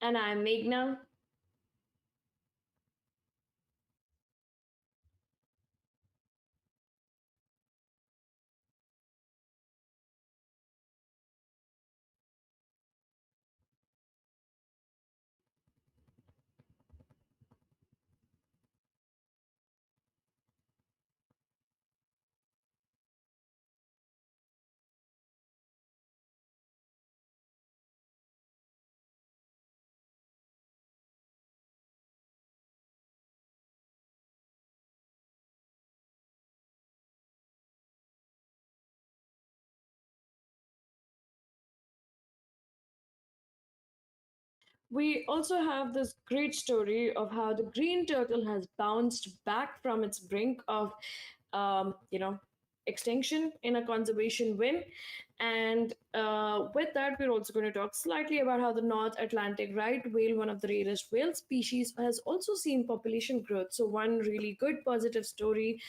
And I'm Meghna. We also have this great story of how the green turtle has bounced back from its brink of, um, you know, extinction in a conservation win. And with that, we're also going to talk slightly about how the North Atlantic right whale, one of the rarest whale species, has also seen population growth. So, one really good positive story,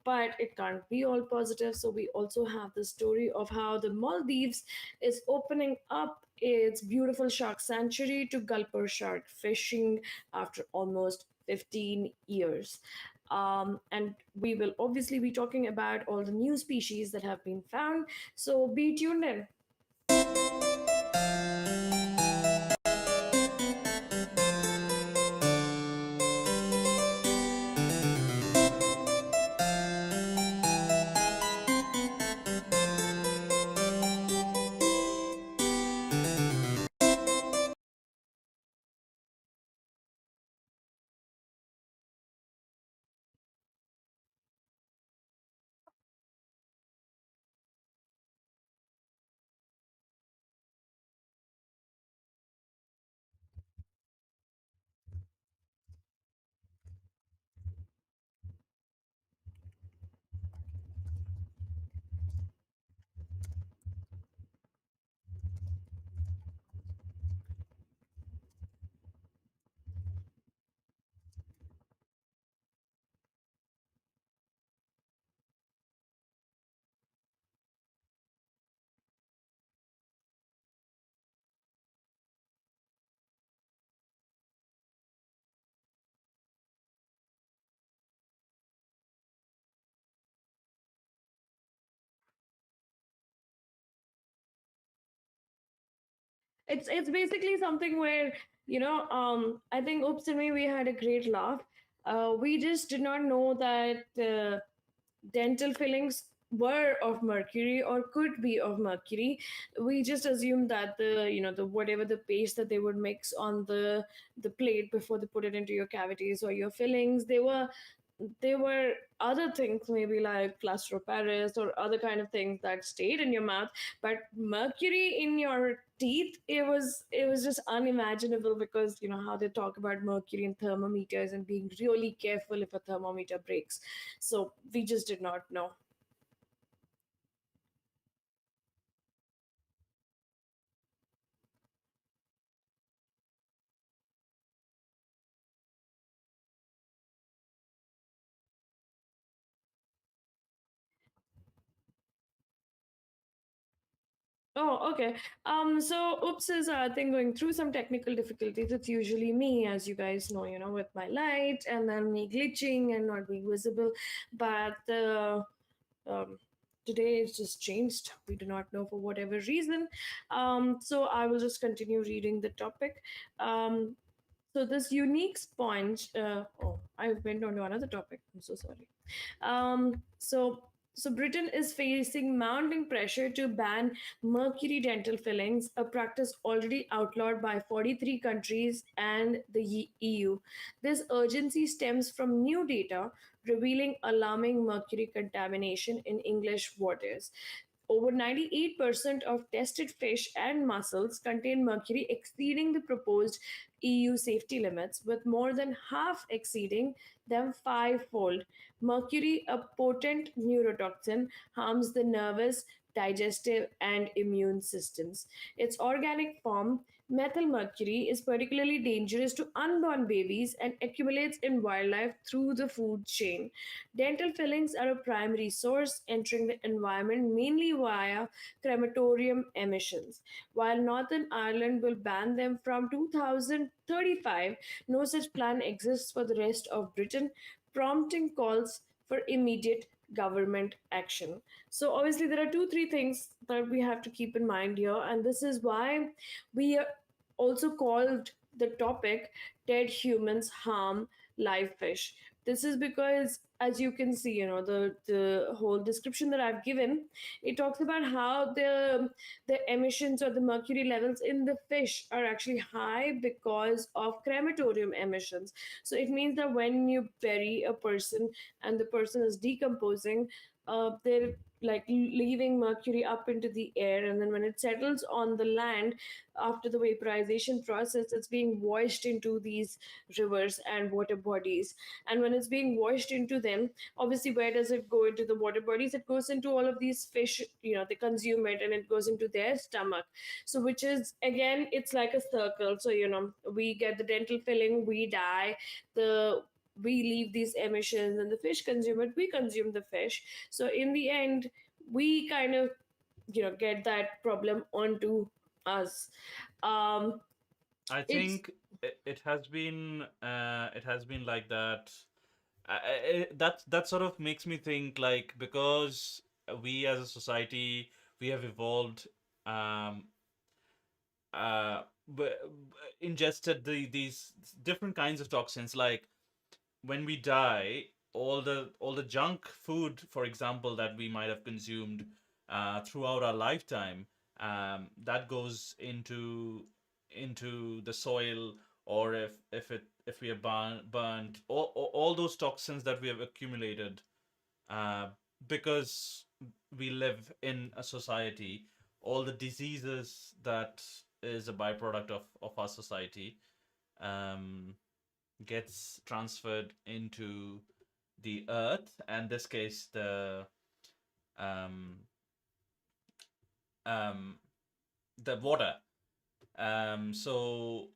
but it can't be all positive. So we also have the story of how the Maldives is opening up its beautiful shark sanctuary to gulper shark fishing after almost 15 years. And we will obviously be talking about all the new species that have been found. So be tuned in. It's basically something where I think Oops and me, we had a great laugh. We just did not know that dental fillings were of mercury or could be of mercury. We just assumed that the whatever the paste that they would mix on the plate before they put it into your cavities or your fillings, they were other things, maybe like plaster of paris or other kind of things that stayed in your mouth. But mercury in your teeth, it was just unimaginable, because you know how they talk about mercury in thermometers and being really careful if a thermometer breaks. So we just did not know. Oh, okay. So oops is I think going through some technical difficulties. It's usually me, as you guys know, with my light and then me glitching and not being visible. But um, today it's just changed. We do not know for whatever reason. So I will just continue reading the topic. Um, so this unique sponge. Oh, I went on to another topic. I'm so sorry. So Britain is facing mounting pressure to ban mercury dental fillings, a practice already outlawed by 43 countries and the EU. This urgency stems from new data revealing alarming mercury contamination in English waters. Over 98% of tested fish and mussels contain mercury exceeding the proposed EU safety limits, with more than half exceeding them fivefold. Mercury, a potent neurotoxin, harms the nervous, digestive, and immune systems. Its organic form, Methyl mercury is particularly dangerous to unborn babies and accumulates in wildlife through the food chain. Dental fillings are a primary source, entering the environment mainly via crematorium emissions. While Northern Ireland will ban them from 2035, no such plan exists for the rest of Britain, prompting calls for immediate government action. So, obviously, there are two, three things that we have to keep in mind here, and this is why we also called the topic Dead Humans Harm Live Fish. This is because, as you can see, the whole description that I've given, it talks about how the emissions or the mercury levels in the fish are actually high because of crematorium emissions. So it means that when you bury a person and the person is decomposing, they're like leaving mercury up into the air, and then when it settles on the land after the vaporization process, it's being washed into these rivers and water bodies. And when it's being washed into them, obviously, where does it go into the water bodies? It goes into all of these fish, they consume it and it goes into their stomach. So, which is again, it's like a circle. So, we get the dental filling, we die, the we leave these emissions, and the fish consume it, we consume the fish. So in the end, we kind of get that problem onto us. um I it's think it has been like that. That sort of makes me think, like, because we as a society, we have evolved, um uh ingested these different kinds of toxins, like when we die, all the junk food, for example, that we might have consumed throughout our lifetime, that goes into the soil, or if we are burnt, all those toxins that we have accumulated, uh, because we live in a society, all the diseases that is a byproduct of our society, um, gets transferred into the earth, and this case um, um, the water. So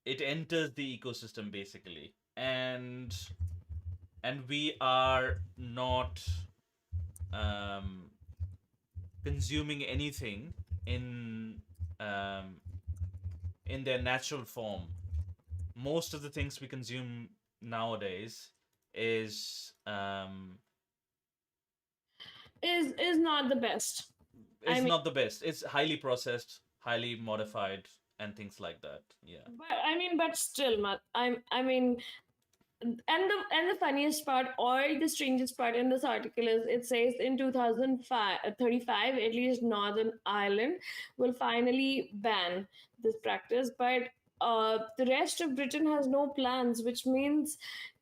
it enters the ecosystem basically, and we are not um, consuming anything in um, in their natural form. Most of the things we consume nowadays is not the best. I is mean, not the best. It's highly processed, highly modified, and things like that. Yeah. but still, I mean, and the funniest part or the strangest part in this article is it says in 2035 at least Northern Ireland will finally ban this practice, but the rest of Britain has no plans, which means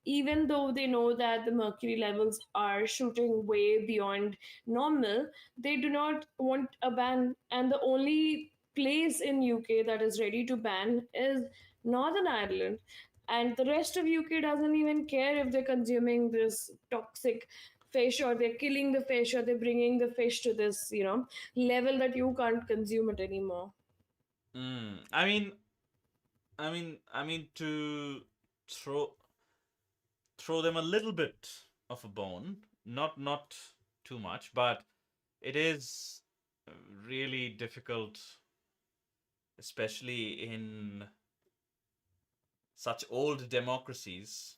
even though they know that the mercury levels are shooting way beyond normal, they do not want a ban, and the only place in UK that is ready to ban is Northern Ireland, and the rest of UK doesn't even care if they're consuming this toxic fish or they're killing the fish or they're bringing the fish to this level that you can't consume it anymore. I mean, to throw throw them a little bit of a bone, not too much, but it is really difficult, especially in such old democracies,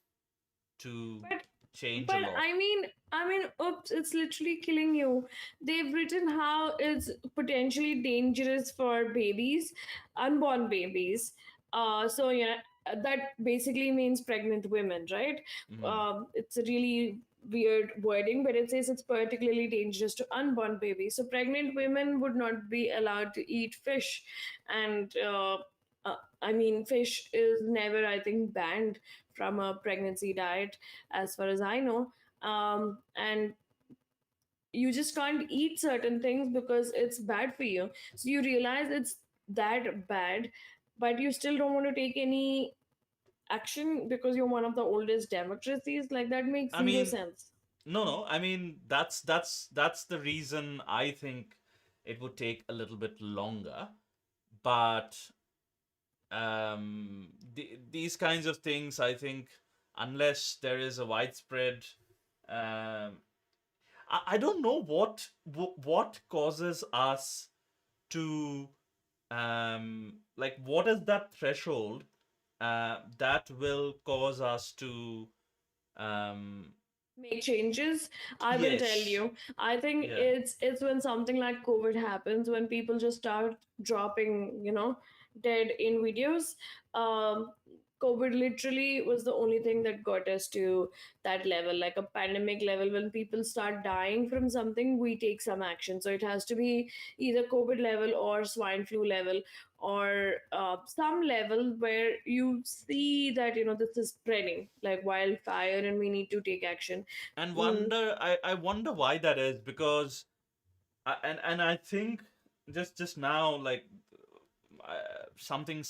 to but change a but law. I mean, oops, it's literally killing you. They've written how it's potentially dangerous for babies, unborn babies. So that basically means pregnant women, right? Mm. It's a really weird wording, but it says it's particularly dangerous to unborn babies. So pregnant women would not be allowed to eat fish, and I mean, fish is never, I think, banned from a pregnancy diet, as far as I know. And you just can't eat certain things because it's bad for you. So you realize it's that bad, but you still don't want to take any action because you're one of the oldest democracies. Like, that makes I zero mean, sense. no. I mean, that's the reason I think it would take a little bit longer, but these kinds of things, I think, unless there is a widespread, um, I don't know what causes us to, like, what is that threshold that will cause us to, um, make changes. I will tell yes, you, I think yeah. it's when something like COVID happens, when people just start dropping, dead in videos. um COVID literally was the only thing that got us to that level, like a pandemic level. When people start dying from something, we take some action. So it has to be either COVID level or swine flu level, or some level where you see that this is spreading like wildfire and we need to take action. And Mm, I wonder why that is, because and I think just now, like, something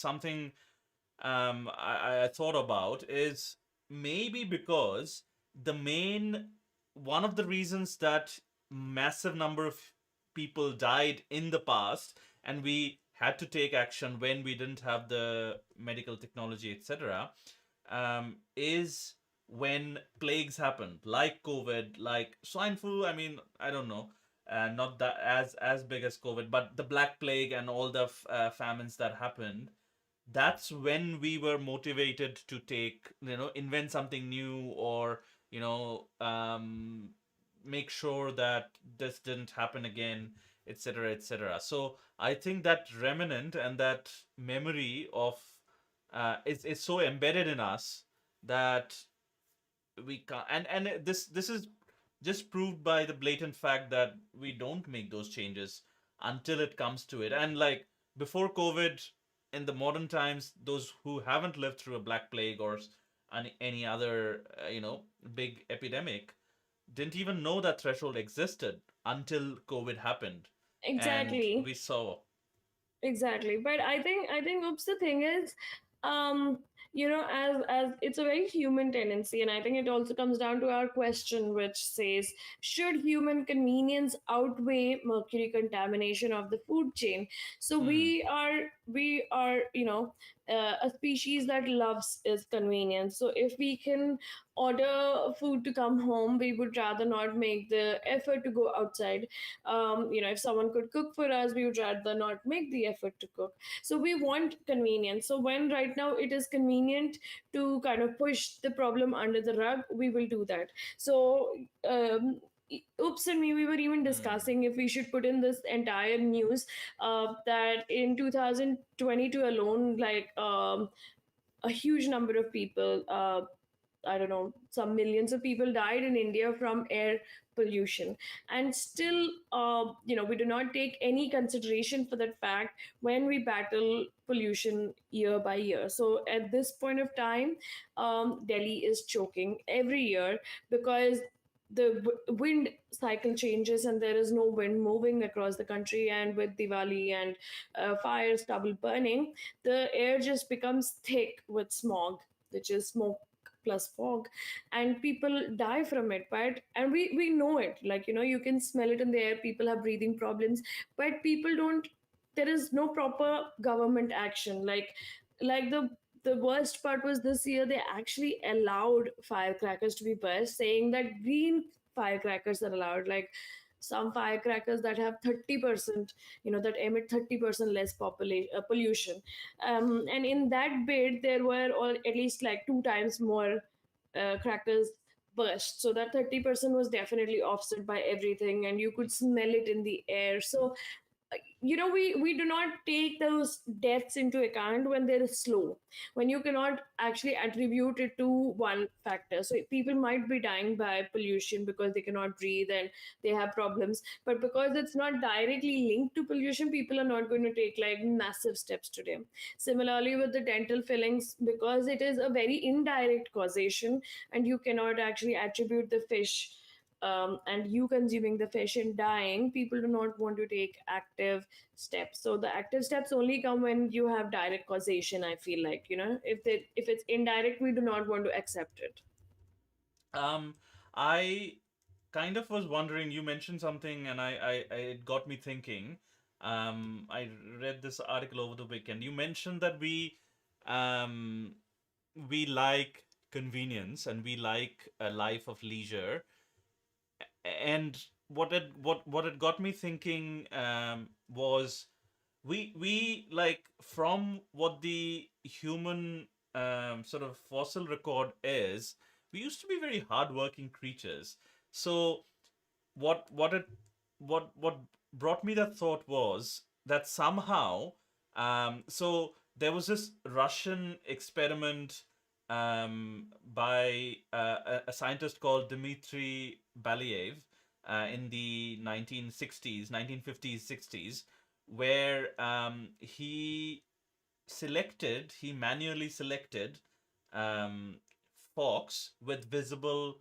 I thought about is maybe because the main one of the reasons that massive number of people died in the past, and we had to take action when we didn't have the medical technology, etc., is when plagues happened, like COVID, like swine flu. I mean, I don't know, not that as big as COVID, but the Black Plague and all the famines that happened. That's when we were motivated to take, invent something new, or make sure that this didn't happen again, etc., etc. So I think that remnant and that memory of is so embedded in us that we can't. And this is just proved by the blatant fact that we don't make those changes until it comes to it. And, like, before COVID, in the modern times, those who haven't lived through a black plague or any other big epidemic didn't even know that threshold existed until COVID happened, and exactly. we saw. Exactly. But I think oops, the thing is, um as it's a very human tendency, and I think it also comes down to our question, which says, should human convenience outweigh mercury contamination of the food chain? So Hmm. we are a species that loves is convenience. So if we can order food to come home, we would rather not make the effort to go outside. If someone could cook for us, we would rather not make the effort to cook. So we want convenience. So when right now it is convenient to kind of push the problem under the rug, we will do that. So oops and me, we were even Hmm. discussing if we should put in this entire news, that in 2022 alone, like, a huge number of people, I don't know, some millions of people died in India from air pollution. And still, we do not take any consideration for that fact when we battle pollution year by year. So at this point of time, Delhi is choking every year because the wind cycle changes and there is no wind moving across the country. And with Diwali and fire stubble burning, the air just becomes thick with smog, which is smoke plus fog, and people die from it. But and we know it, like, you can smell it in the air. People have breathing problems, but people don't. There is no proper government action. Like the worst part was this year they actually allowed firecrackers to be burst, saying that green firecrackers are allowed. Like some firecrackers that have 30%, that emit 30% less pollution. And in that bid there were, or at least like two times more crackers burst. So that 30% was definitely offset by everything, and you could smell it in the air. So we do not take those deaths into account when they're slow, when you cannot actually attribute it to one factor. So people might be dying by pollution because they cannot breathe and they have problems, but because it's not directly linked to pollution, people are not going to take like massive steps today. Similarly with the dental fillings, because it is a very indirect causation and you cannot actually attribute the fish, and you consuming the fish and dying, people do not want to take active steps. So the active steps only come when you have direct causation. I feel like, if it's indirect, we do not want to accept it. Um, I kind of was wondering. You mentioned something, and it got me thinking. I read this article over the weekend. You mentioned that we um, we like convenience and we like a life of leisure. And what it got me thinking was we like from what the human sort of fossil record is, we used to be very hardworking creatures. So what it what brought me that thought was that somehow so there was this Russian experiment by a scientist called Dmitry Baliev in the 1960s 1950s 60s, where he manually selected um, fox with visible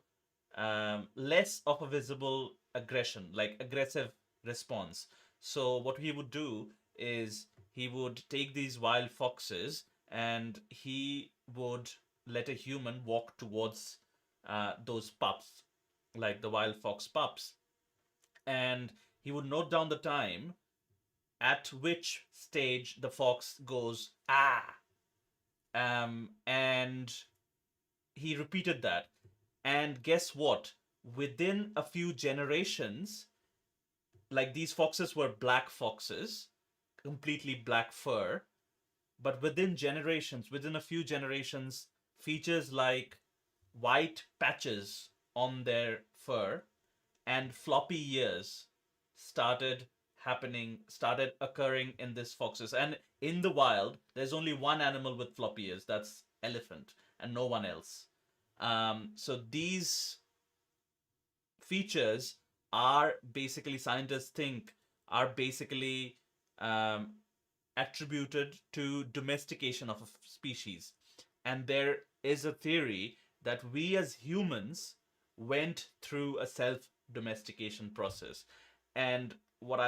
less of a visible aggression, like aggressive response. So what he would do is he would take these wild foxes and he would let a human walk towards those pups, like the wild fox pups, and he would note down the time at which stage the fox goes ah, and he repeated that. And guess what? Within a few generations, like these foxes were black foxes, completely black fur, but within a few generations, features like white patches on their fur and floppy ears started started occurring in these foxes. And in the wild, there's only one animal with floppy ears, that's elephant, and no one else. So these features are basically, scientists think, are basically um, attributed to domestication of a species. And there is a theory that we as humans went through a self domestication process. And what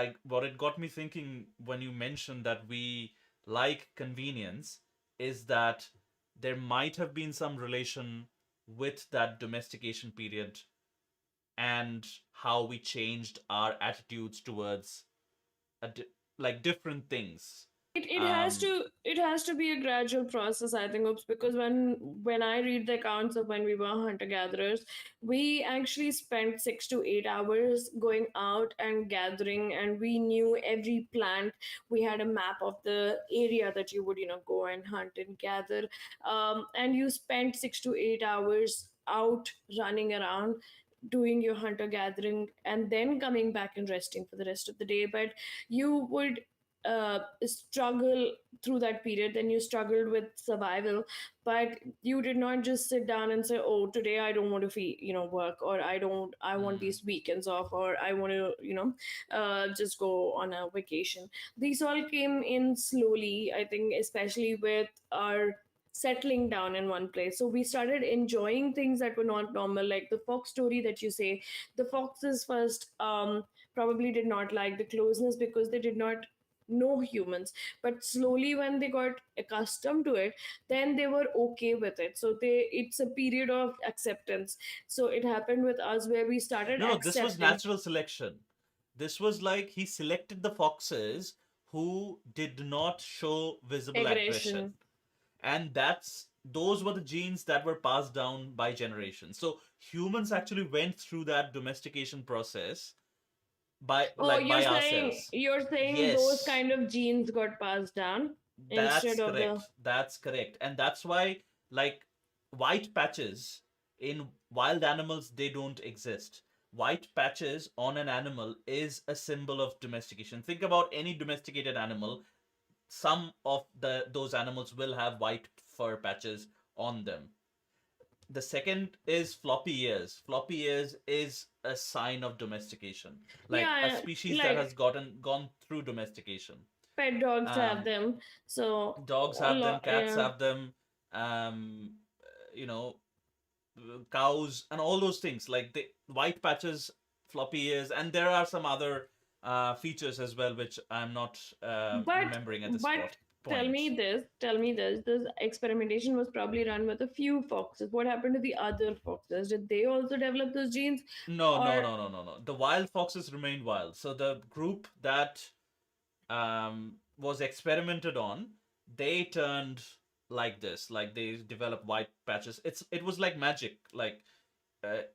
it got me thinking when you mentioned that we like convenience is that there might have been some relation with that domestication period and how we changed our attitudes towards a like different things. It has Um, to be a gradual process, I think. Oops, because when I read the accounts of when we were hunter gatherers, we actually spent 6 to 8 hours going out and gathering, and we knew every plant. We had a map of the area that you would go and hunt and gather, and you spent 6 to 8 hours out running around doing your hunter gathering and then coming back and resting for the rest of the day. But you would struggle through that period, then you struggled with survival, but you did not just sit down and say, oh, today I don't want to work, or I want mm, these weekends off, or I want to just go on a vacation. These all came in slowly, I think, especially with our settling down in one place. So we started enjoying things that were not normal, like the fox story that you say. The foxes first probably did not like the closeness because they did not know humans, but slowly when they got accustomed to it, then they were okay with it. So it's a period of acceptance. So it happened with us where we started no, no, this was accepting natural selection. This was like he selected the foxes who did not show visible aggression. aggression. And those were the genes that were passed down by generations. So humans actually went through that domestication process Oh, by ourselves. you're saying those Yes, kind of genes got passed down that's instead of the. correct. That's correct. And that's why, like, white patches in wild animals, they don't exist. White patches on an animal is a symbol of domestication. Think about any domesticated animal. Some of those animals will have white fur patches on them. The second is floppy ears. Floppy ears is a sign of domestication, like a Yeah, species that like has gone through domestication. pet dogs have Um, them. So dogs a have them, lot, cats yeah. have them, um, you know, cows, and all those things. Like the white patches, floppy ears, and there are some other features as well, which I'm not But remembering at this but point. tell me this. This experimentation was probably run with a few foxes. What happened to the other foxes? Did they also develop those genes? No, no, Or no, no, no, no. The wild foxes remained wild. So the group that was experimented on, they turned. like this. Like they develop white patches. It was like magic. Like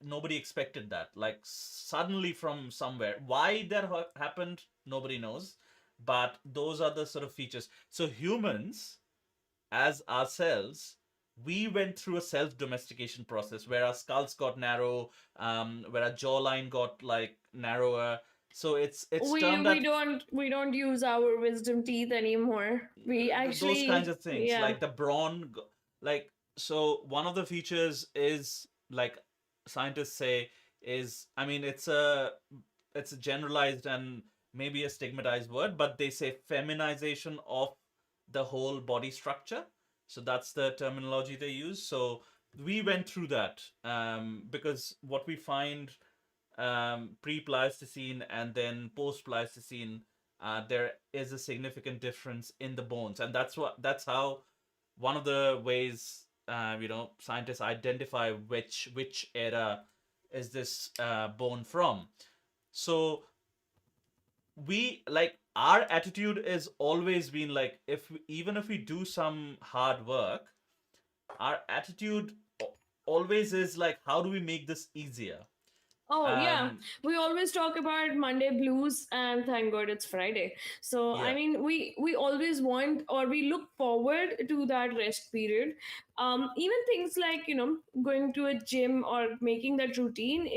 nobody expected that. Like suddenly from somewhere. Why that happened, nobody knows. But those are the sort of features. So humans, as ourselves, we went through a self domestication process where our skulls got narrow, where our jawline got like narrower. So it's we termed we that don't we don't use our wisdom teeth anymore. We those kinds actually, of things, yeah. like the brawn, like so. One of the features is like scientists say is, I mean, it's a generalized and maybe a stigmatized word, but they say feminization of the whole body structure. So that's the terminology they use. So we went through that because what we find pre-Pleistocene and then post-Pleistocene, there is a significant difference in the bones, and that's how one of the ways scientists identify which era is this bone from. So we like our attitude is always been like even if we do some hard work, our attitude always is like how do we make this easier. Oh, yeah. um We always talk about Monday blues, and thank God it's Friday. So, I yeah. mean, we always want, or we look forward to that rest period. Even things like, going to a gym or making that routine,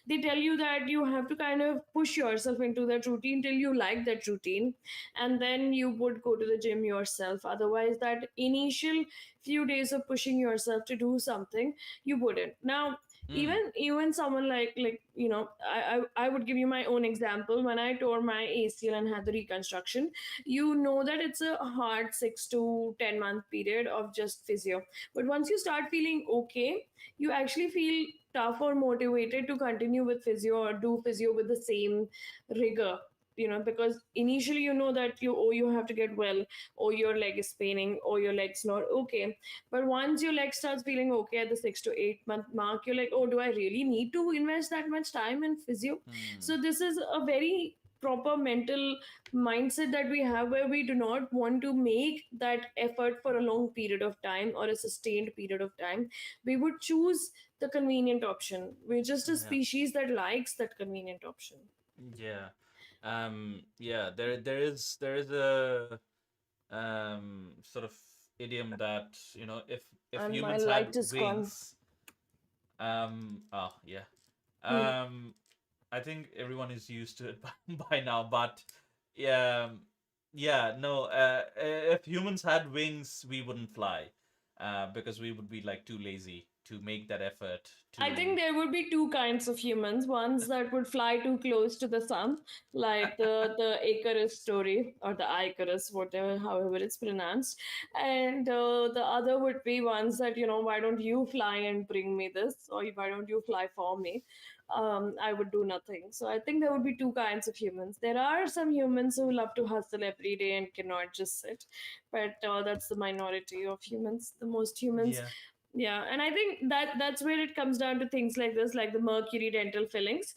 they tell you that you have to kind of push yourself into that routine till you like that routine. And then you would go to the gym yourself. Otherwise, that initial few days of pushing yourself to do something, you wouldn't. Now, Mm. even someone like I would give you my own example. When I tore my ACL and had the reconstruction, you know that it's a hard 6 to 10 month period of just physio. But once you start feeling okay, you actually feel tough or motivated to continue with physio or do physio with the same rigor. Because initially you know that you have to get well, or your leg is paining, or your leg's not okay. But once your leg starts feeling okay at the 6 to 8 month mark, you're like, oh, do I really need to invest that much time in physio? Mm. So this is a very proper mental mindset that we have, where we do not want to make that effort for a long period of time or a sustained period of time. We would choose the convenient option. We're just a Yeah. species that likes that convenient option. Yeah. Yeah, there is a sort of idiom that, if And my humans had light is gone. wings, oh yeah. Hmm. Um I think everyone is used to it by now, but yeah, yeah, no, if humans had wings, we wouldn't fly, because we would be like too lazy to make that effort I think to. there would be two kinds of humans. Ones that would fly too close to the sun, like the Icarus story, or the Icarus, whatever, however it's pronounced, and the other would be ones that, why don't you fly and bring me this, or why don't you fly for me? I would do nothing. So I think there would be two kinds of humans. There are some humans who love to hustle every day and cannot just sit, but that's the minority of humans. The most humans, Yeah. yeah. And I think that's where it comes down to things like this, like the mercury dental fillings.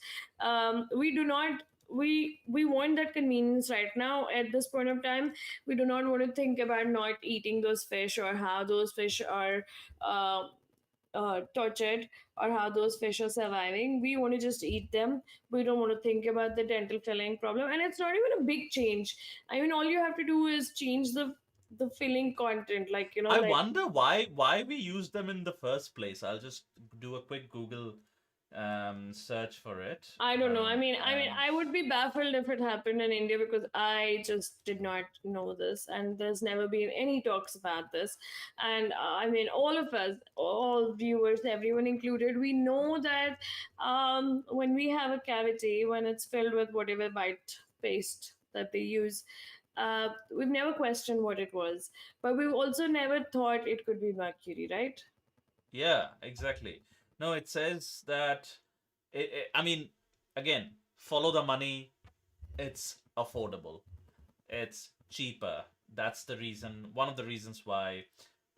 We do not we want that convenience right now at this point of time. We do not want to think about not eating those fish, or how those fish are uh, tortured, or how those fish are surviving. We want to just eat them. We don't want to think about the dental filling problem, and it's not even a big change. I mean, all you have to do is change the filling content, like, I like, wonder why we use them in the first place. I'll just do a quick Google search for it. I don't know. I mean, And I would be baffled if it happened in India, because I just did not know this, and there's never been any talks about this. And I mean, all of us, all viewers, everyone included, we know that when we have a cavity, when it's filled with whatever white paste that they use, we've never questioned what it was, but we've also never thought it could be mercury, right? yeah, exactly. No, it says that I mean, again, follow the money. It's affordable. It's cheaper. That's the reason. One of the reasons why,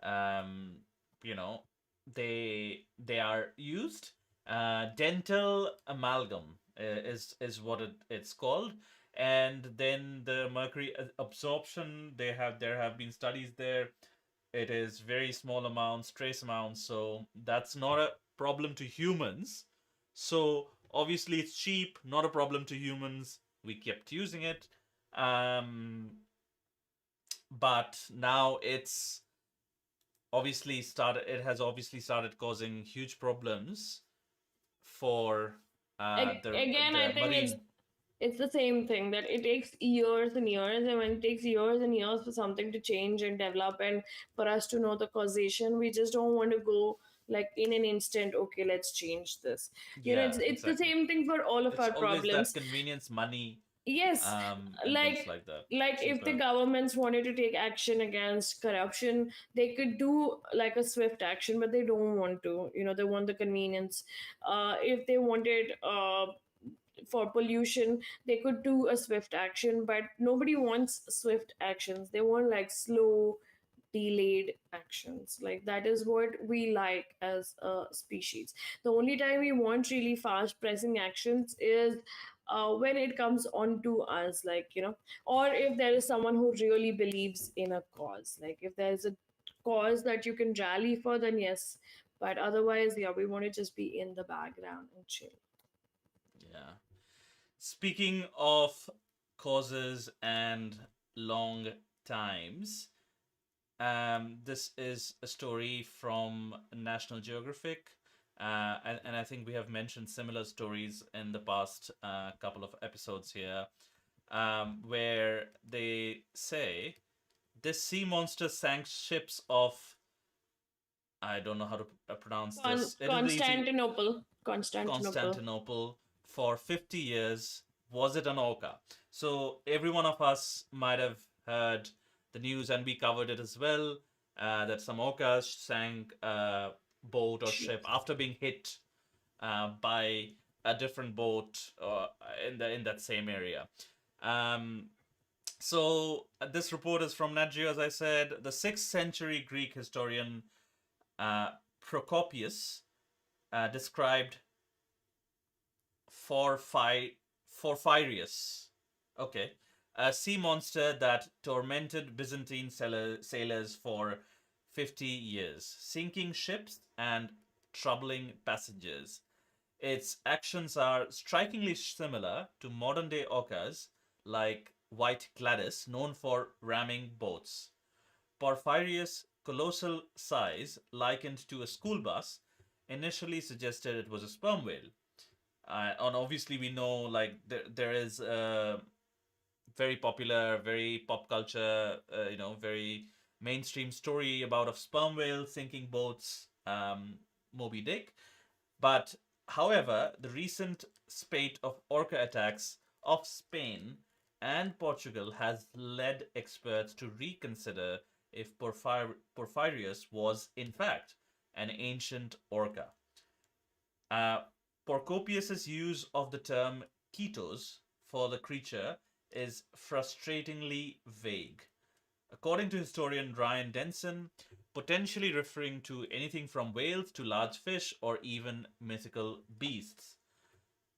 um, you know, they are used. Dental amalgam is what it's called, and then the mercury absorption. There have been studies there. It is very small amounts, trace amounts, so that's not a problem to humans. So obviously it's cheap, not a problem to humans. We kept using it. Um, but now it has obviously started causing huge problems for Again, I the think marine. it's the same thing that it takes years and years, and when it takes years and years for something to change and develop and for us to know the causation, we just don't want to go like in an instant, okay, let's change this. Yeah, It's the exactly. same thing for all of It's our always that problems. convenience, money, Yes, and things like like that. if the Cheaper. governments wanted to take action against corruption, they could do like a swift action, but they don't want to. They want the convenience. If they wanted for pollution, they could do a swift action, but nobody wants swift actions. They want like slow, delayed actions. Like that is what we like as a species. The only time we want really fast pressing actions is when it comes onto us, like or if there is someone who really believes in a cause. Like if there is a cause that you can rally for, then yes. But otherwise, yeah, we want to just be in the background and chill. Yeah. Speaking of causes and long times, this is a story from National Geographic. And I think we have mentioned similar stories in the past couple of episodes here, where they say this sea monster sank ships of, I don't know how to pronounce this. It is easy. Constantinople. Constantinople for 50 years. Was it an orca? So every one of us might have heard the news, and we covered it as well. That some orcas sank a boat or ship after being hit by a different boat in that same area. Um, this report is from Nat Geo, as I said. The 6th century Greek historian uh, Procopius described Porphyrius, okay, a sea monster that tormented Byzantine sailors for 50 years, sinking ships and troubling passengers. Its actions are strikingly similar to modern day orcas like White Gladys, known for ramming boats. Porphyrius' colossal size, likened to a school bus, initially suggested it was a sperm whale. And obviously, we know like there is a very popular, very pop culture, very mainstream story about a sperm whale sinking boats, Moby Dick. But however, the recent spate of orca attacks off Spain and Portugal has led experts to reconsider if Porphyrius was, in fact, an ancient orca. Uh, Procopius's use of the term ketos for the creature is frustratingly vague. According to historian Ryan Denson, potentially referring to anything from whales to large fish or even mythical beasts.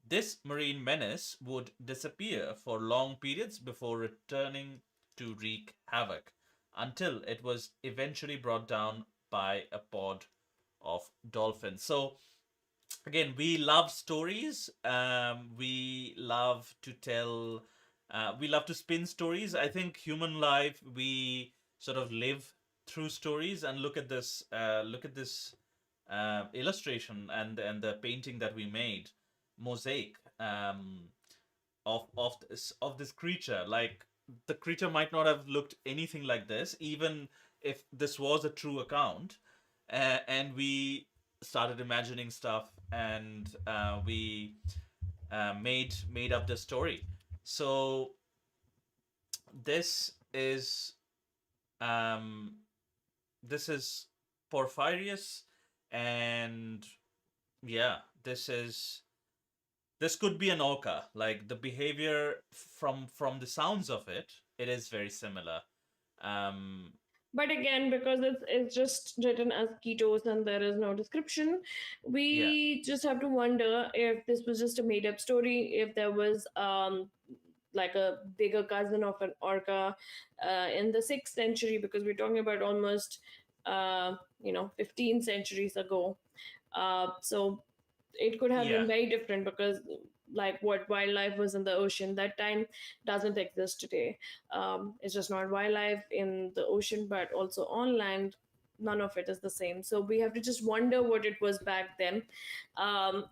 This marine menace would disappear for long periods before returning to wreak havoc, until it was eventually brought down by a pod of dolphins. So, again, we love stories. We love to tell. We love to spin stories. I think human life, we sort of live through stories. And look at this. Look at this illustration and the painting that we made, mosaic, of this creature. Like, the creature might not have looked anything like this, even if this was a true account. And we started imagining stuff, and we made up the story. So this is um, this is Porphyrius, and yeah, this could be an orca. Like, the behavior from the sounds of it, it is very similar. Um, But again, because it's just written as ketos and there is no description, yeah, we just have to wonder if this was just a made up story, if there was like a bigger cousin of an orca in the 6th century, because we're talking about almost 15 centuries ago. So it could have Yeah. been very different, because like what wildlife was in the ocean that time doesn't exist today. It's just not wildlife in the ocean, but also on land. None of it is the same, so we have to just wonder what it was back then.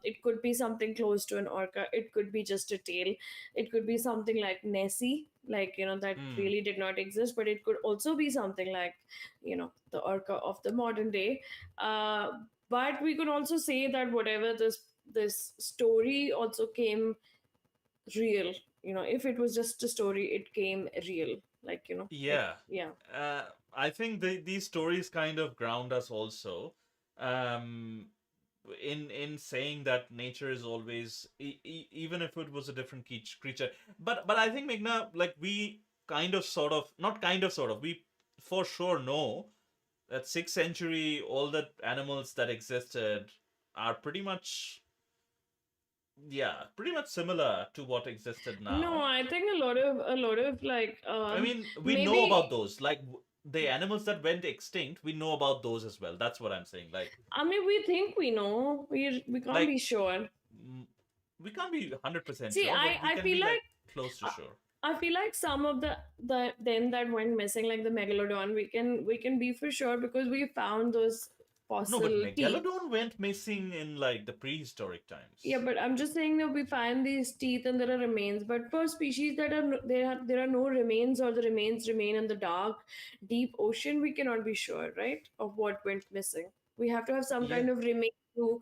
It could be something close to an orca, it could be just a tail, it could be something like Nessie, like that Hmm. really did not exist, but it could also be something like the orca of the modern day. uh, but we could also say that whatever this story also came real. If it was just a story, it came real, like it. Yeah. Yeah. Uh, I think these stories kind of ground us also. Um, in saying that nature is always even if it was a different creature, but I think, Meghna, like we kind of sort of not kind of sort of we for sure know that 6th century all the animals that existed are pretty much, yeah, pretty much similar to what existed No, now. I think a lot of like I mean, we know about maybe. those, like the animals that went extinct, we know about those as well. That's what I'm saying. I mean, we think we know, we can't Like be sure. mm, we can't be 100% See, sure, i but we i can feel be like like close to uh, sure. I feel like some of the them that went missing, like the megalodon, we can be for sure, because we found those No, but fossil teeth. Megalodon went missing in like the prehistoric Yeah, times. but I'm just saying that we find these teeth and there are remains. But for species that are there are no remains, or the remains remain in the dark, deep ocean, we cannot be sure, right, of what went missing. We have to have some Yeah, kind of remain to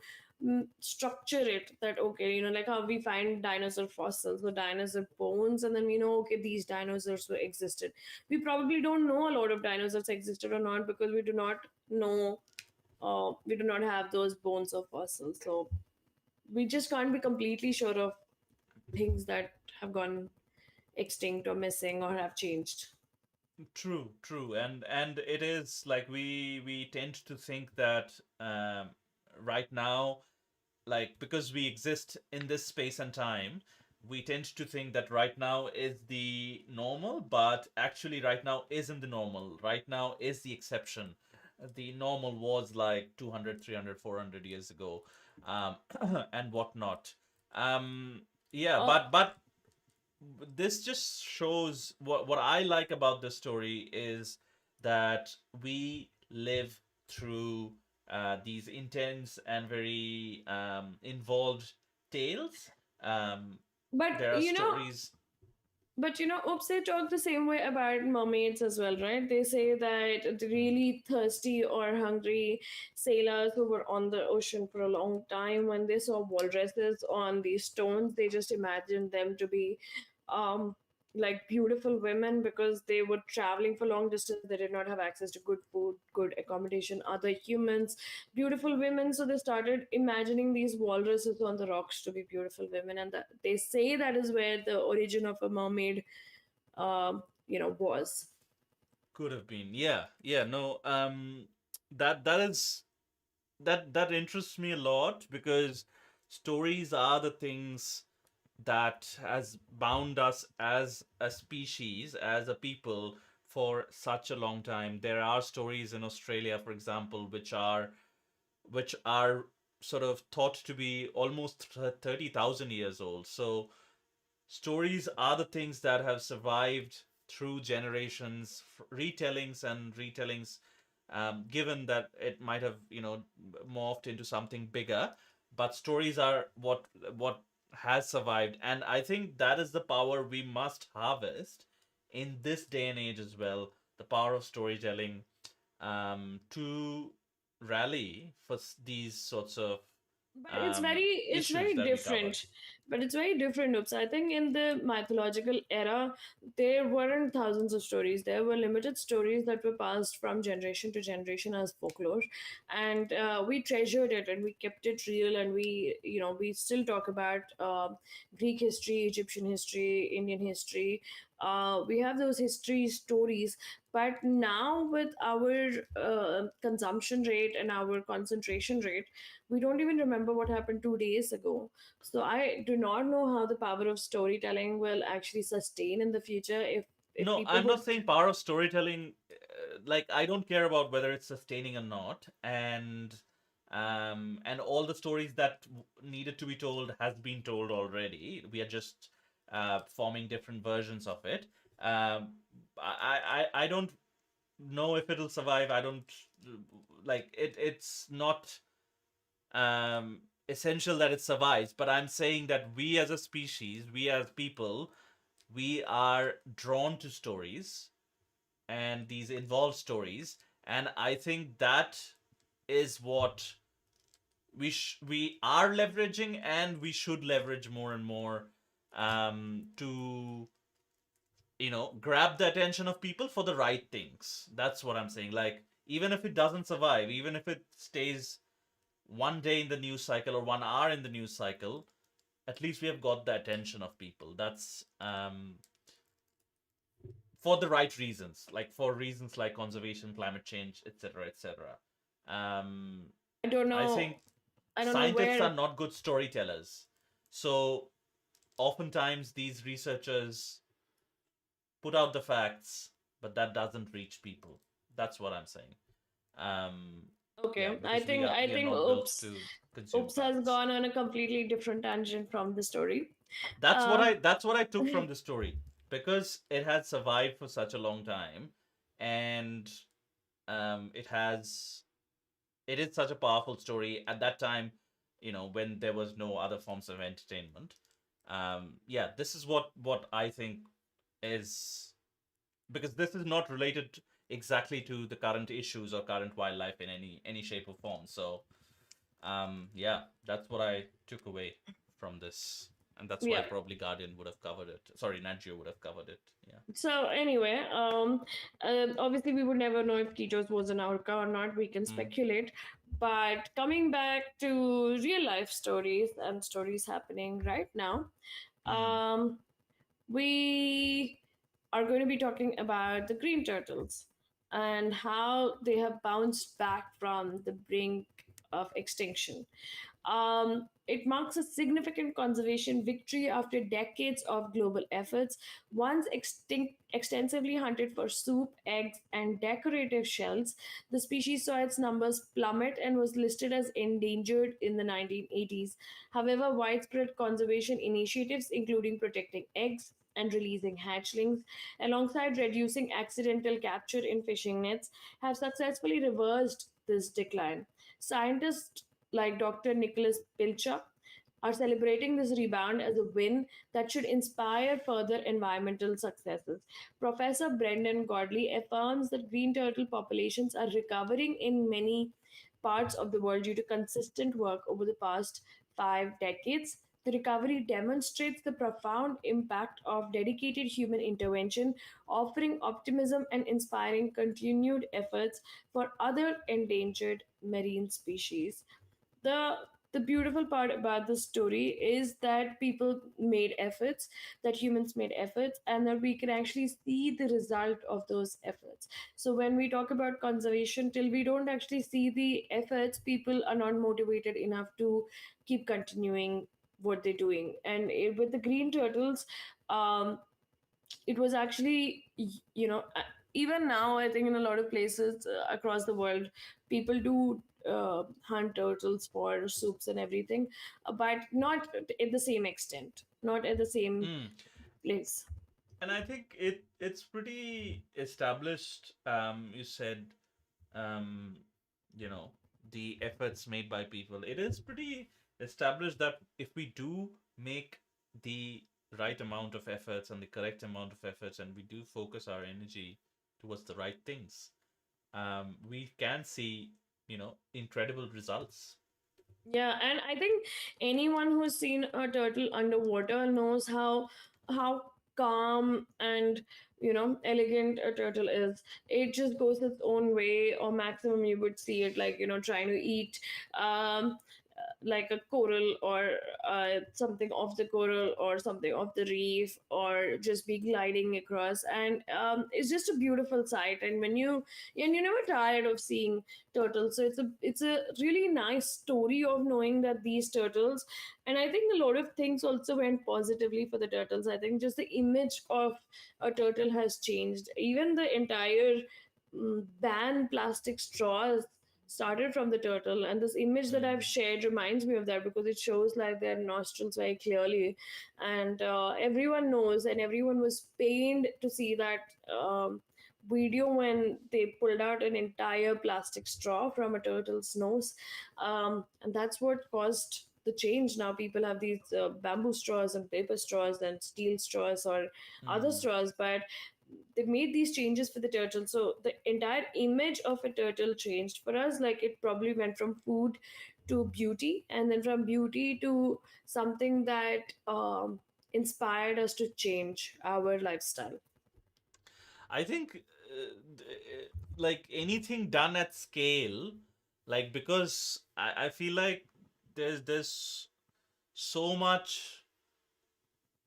structure it. That okay, like how we find dinosaur fossils or dinosaur bones, and then okay, these dinosaurs were existed. We probably don't know a lot of dinosaurs existed or not, because we do not know. We do not have those bones or fossils, so we just can't be completely sure of things that have gone extinct or missing or have changed. true, true, and it is like we tend to think that right now, like because we exist in this space and time, we tend to think that right now is the normal, but actually right now isn't the normal. Right now is the exception. The normal was like 200, 300, 400 years ago, um, and whatnot. Yeah, Uh, but this just shows what I like about this story is that we live through these intense and very involved tales. Um, but there are stories. oops, they talk the same way about mermaids as well, right? They say that the Hmm. really thirsty or hungry sailors who were on the ocean for a long time, when they saw walruses on these stones, they just imagined them to be um like beautiful women, because they were traveling for long distance. They did not have access to good food, good accommodation, other humans, beautiful women. So they started imagining these walruses on the rocks to be beautiful women, and they say that is where the origin of a mermaid, was. Could have been, yeah, yeah, no, that is that interests me a lot because stories are the things that has bound us as a species, as a people, for such a long time. There are stories in Australia, for example, which are sort of thought to be almost 30,000 years old. So stories are the things that have survived through generations, retellings and retellings, given that it might have, morphed into something bigger. But stories are what has survived. And I think that is the power we must harvest in this day and age as well, the power of storytelling, to rally for these sorts of But it's issues very that we cover. different. But it's very different. Oops. I think in the mythological era, there weren't thousands of stories. There were limited stories that were passed from generation to generation as folklore, and we treasured it and we kept it real. And we still talk about Greek history, Egyptian history, Indian history. We have those history stories, but now with our consumption rate and our concentration rate, we don't even remember what happened 2 days ago. So I do not know how the power of storytelling will actually sustain in the future if No, people I'm would. not saying power of storytelling. Like, I don't care about whether it's sustaining or not, and all the stories that needed to be told has been told already. We are just forming different versions of it. I don't know if it'll survive. I don't like it. It's not essential that it survives, but I'm saying that we as a species, we as people, we are drawn to stories, and these involve stories, and I think that is what we are leveraging, and we should leverage more and more, to grab the attention of people for the right things. That's what I'm saying. Like, even if it doesn't survive, even if it stays one day in the news cycle or 1 hour in the news cycle, at least we have got the attention of people. That's for the right reasons, like for reasons like conservation, climate change, etc., etc. Um, I don't I know. think I don't know scientists are where. not good storytellers, so oftentimes these researchers put out the facts, but that doesn't reach people. That's what I'm saying. Um, yeah, Okay, I because we think are I we are think not built oops, to consume oops has facts. gone on a completely different tangent from the story. That's Uh, what I took from the story, because it had survived for such a long time, and it has it is such a powerful story at that time, when there was no other forms of entertainment. Yeah, this is what I think is, because this is not related exactly to the current issues or current wildlife in any shape or form. So yeah, that's what I took away from this, and that's why yeah. probably Guardian would have covered it. Sorry, Nat Geo would have covered it. Yeah. So anyway, obviously we would never know if Kitos was an orca or not. We can Mm, speculate. But coming back to real life stories and stories happening right now, mm, um, we are going to be talking about the green turtles and how they have bounced back from the brink of extinction. It marks a significant conservation victory after decades of global efforts. Once extensively hunted for soup, eggs, and decorative shells, the species saw its numbers plummet and was listed as endangered in the 1980s. However, widespread conservation initiatives, including protecting eggs and releasing hatchlings, alongside reducing accidental capture in fishing nets, have successfully reversed this decline. Scientists like Dr. Nicholas Pilcher are celebrating this rebound as a win that should inspire further environmental successes. Professor Brendan Godley affirms that green turtle populations are recovering in many parts of the world due to consistent work over the past 5 decades. The recovery demonstrates the profound impact of dedicated human intervention, offering optimism and inspiring continued efforts for other endangered marine species. The beautiful part about the story is that people made efforts, that humans made efforts, and that we can actually see the result of those efforts. So when we talk about conservation, till we don't actually see the efforts, people are not motivated enough to keep continuing what they're doing. And with the green turtles, um, it was actually, even now I think in a lot of places across the world, people do hunt turtles for soups and everything, but not at the same extent, not at the same mm. place. And I think it's pretty established. You said, um, you know, the efforts made by people. It is pretty established that if we do make the right amount of efforts and the correct amount of efforts, and we do focus our energy towards the right things, we can see, incredible results. Yeah, and I think anyone who's seen a turtle underwater knows how calm and elegant a turtle is. It just goes its own way, or maximum you would see it like trying to eat. Um, like a coral or something off the coral or something off the reef or just be gliding across, and it's just a beautiful sight. And you're never tired of seeing turtles, so it's a really nice story of knowing that these turtles. And I think a lot of things also went positively for the turtles. I think just the image of a turtle has changed. Even the entire ban plastic straws started from the turtle, and this image that I've Mm. shared reminds me of that because it shows like their nostrils very clearly. And everyone knows, and everyone was pained to see that video when they pulled out an entire plastic straw from a turtle's nose. And that's what caused the change. Now people have these bamboo straws and paper straws and steel straws or other Mm. straws, but they've made these changes for the turtle, so the entire image of a turtle changed for us. Like it probably went from food to beauty, and then from beauty to something that inspired us to change our lifestyle. I think like anything done at scale, like because I feel like there's so much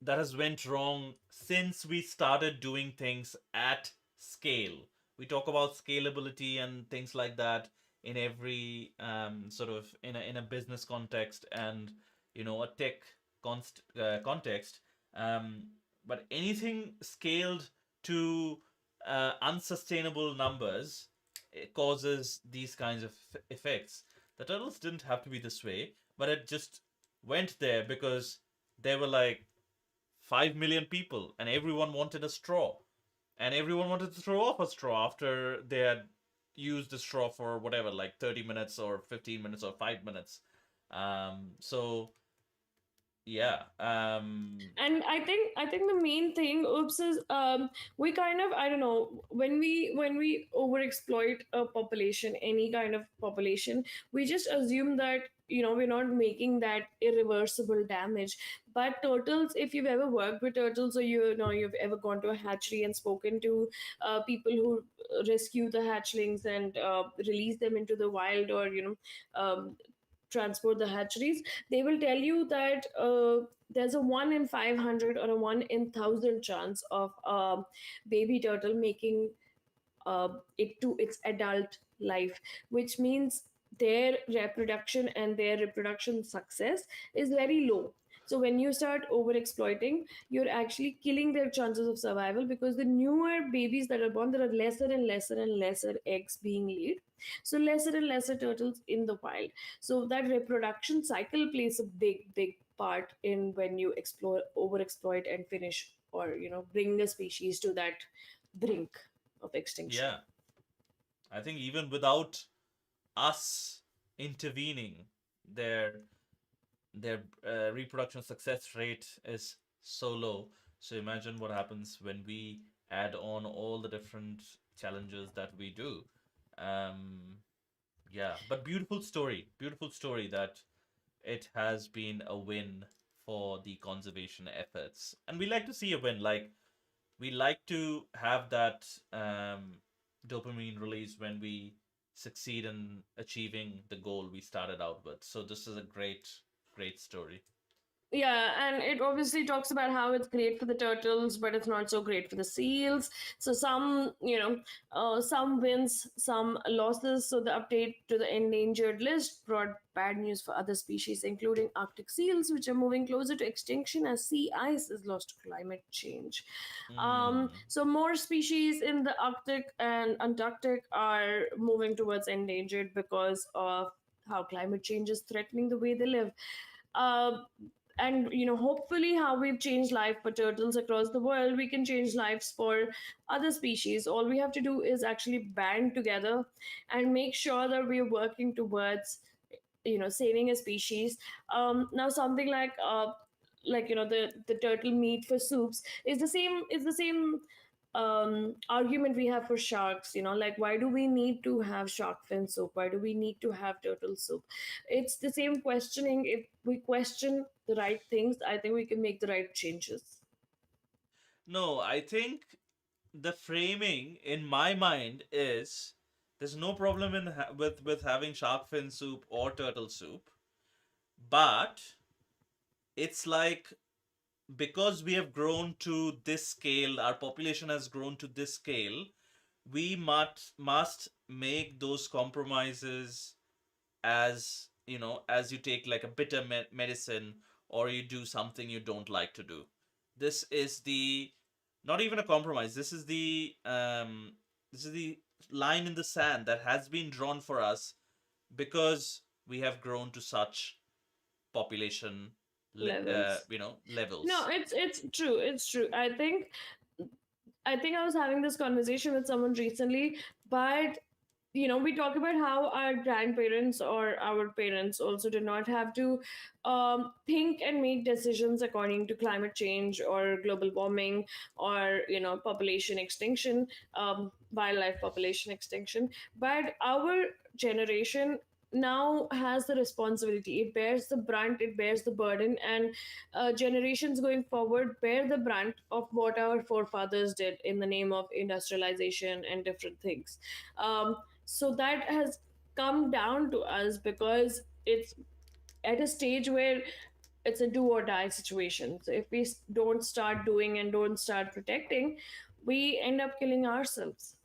that has went wrong since we started doing things at scale. We talk about scalability and things like that in every sort of in a business context and a tech context. Um, but anything scaled to unsustainable numbers, it causes these kinds of effects. The turtles didn't have to be this way, but it just went there because they were like 5 million people and everyone wanted a straw, and everyone wanted to throw off a straw after they had used the straw for whatever, like 30 minutes or 15 minutes or 5 minutes. So yeah. And I think the main thing, oops, is we kind of, I don't know, when we overexploit a population, any kind of population, we just assume that we're not making that irreversible damage. But turtles, if you've ever worked with turtles, or you've ever gone to a hatchery and spoken to people who rescue the hatchlings and release them into the wild, or transport the hatcheries, they will tell you that there's a 1 in 500 or a 1 in 1,000 chance of a baby turtle making it to its adult life, which means their reproduction and their reproduction success is very low. So when you start over exploiting, you're actually killing their chances of survival, because the newer babies that are born, there are lesser and lesser and lesser eggs being laid, so lesser and lesser turtles in the wild. So that reproduction cycle plays a big part in when you explore, overexploit, and finish, or bring a species to that brink of extinction. Yeah, I think even without us intervening, their reproduction success rate is so low. So imagine what happens when we add on all the different challenges that we do. Um, yeah, but beautiful story that it has been a win for the conservation efforts, and we like to see a win. Like we like to have that dopamine release when we succeed in achieving the goal we started out with. So this is a great story. Yeah, and it obviously talks about how it's great for the turtles, but it's not so great for the seals. So some wins, some losses. So the update to the endangered list brought bad news for other species, including Arctic seals, which are moving closer to extinction as sea ice is lost to climate change. Hmm. So more species in the Arctic and Antarctic are moving towards endangered because of how climate change is threatening the way they live. Uh, and hopefully, how we've changed life for turtles across the world, we can change lives for other species. All we have to do is actually band together and make sure that we're working towards saving a species. Now something like the turtle meat for soups is the same argument we have for sharks. Like, why do we need to have shark fin soup? Why do we need to have turtle soup? It's the same questioning. If we question the right things, I think we can make the right changes. No, I think the framing in my mind is there's no problem with having shark fin soup or turtle soup. But it's like, because we have grown to this scale, our population has grown to this scale, we must make those compromises, as you know, as you take like a bitter medicine, or you do something you don't like to do. This is the, not even a compromise, this is the line in the sand that has been drawn for us, because we have grown to such population Levels. No, levels. it's true. It's true. I think I was having this conversation with someone recently, but we talk about how our grandparents or our parents also did not have to think and make decisions according to climate change or global warming or population extinction, wildlife population extinction. But our generation now has the responsibility. It bears the brunt, it bears the burden, and generations going forward bear the brunt of what our forefathers did in the name of industrialization and different things. So that has come down to us because it's at a stage where it's a do or die situation. So if we don't start doing and don't start protecting, we end up killing ourselves.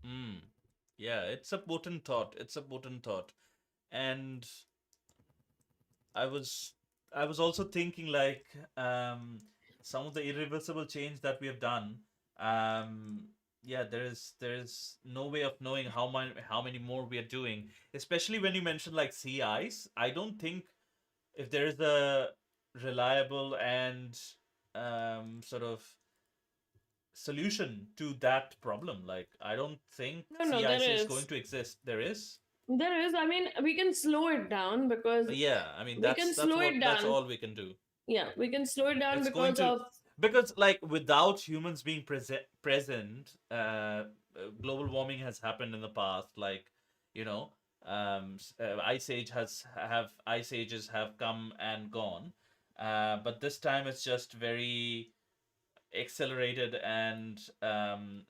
Mm. Yeah, it's a potent thought. It's a potent thought. And I was I was also thinking like, some of the irreversible change that we have done. Um, yeah, there is no way of knowing how many more we are doing. Especially when you mention like sea ice. I don't think if there is a reliable and sort of solution to that problem. Like, I don't think No, no, sea there ice is going is. to exist. There is. There is. I mean, we can slow it down because Yeah, I mean we can slow it that's down. all we can do. Yeah, we can slow it down It's going because to, of. because like without humans being present, global warming has happened in the past. Like, you know, ice ages have come and gone, but this time it's just very accelerated and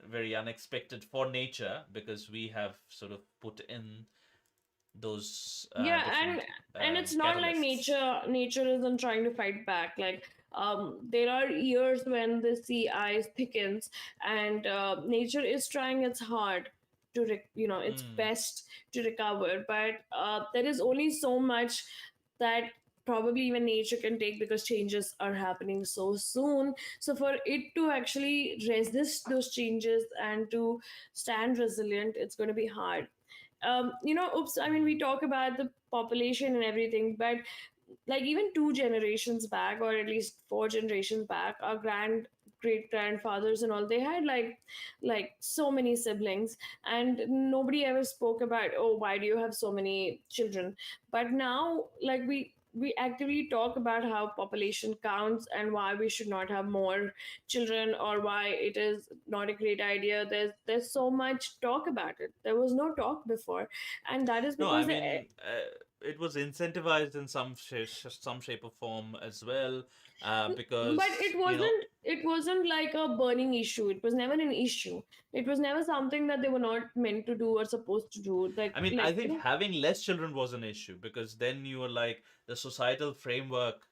very unexpected for nature, because we have sort of put in those Yeah, and different it's not like catalysts. nature isn't trying to fight back. Like there are years when the sea ice thickens, and nature is trying its hard to its Mm. best to recover, but there is only so much that probably even nature can take, because changes are happening so soon. So for it to actually resist those changes and to stand resilient, it's going to be hard. Oops, I mean, we Mm. talk about the population and everything, but like even two generations back, or at least four generations back, our great grandfathers and all, they had like so many siblings, and nobody ever spoke about, oh, why do you have so many children? But now, like, we actively talk about how population counts and why we should not have more children, or why it is not a great idea. There's so much talk about it. There was no talk before, and that is No, I because mean, it was incentivized in some shape or form as well, but because it wasn't like a burning issue. It was never an issue. It was never something that they were not meant to do or supposed to do, like I mean, I like think having less children was an issue, because then you were like, the societal framework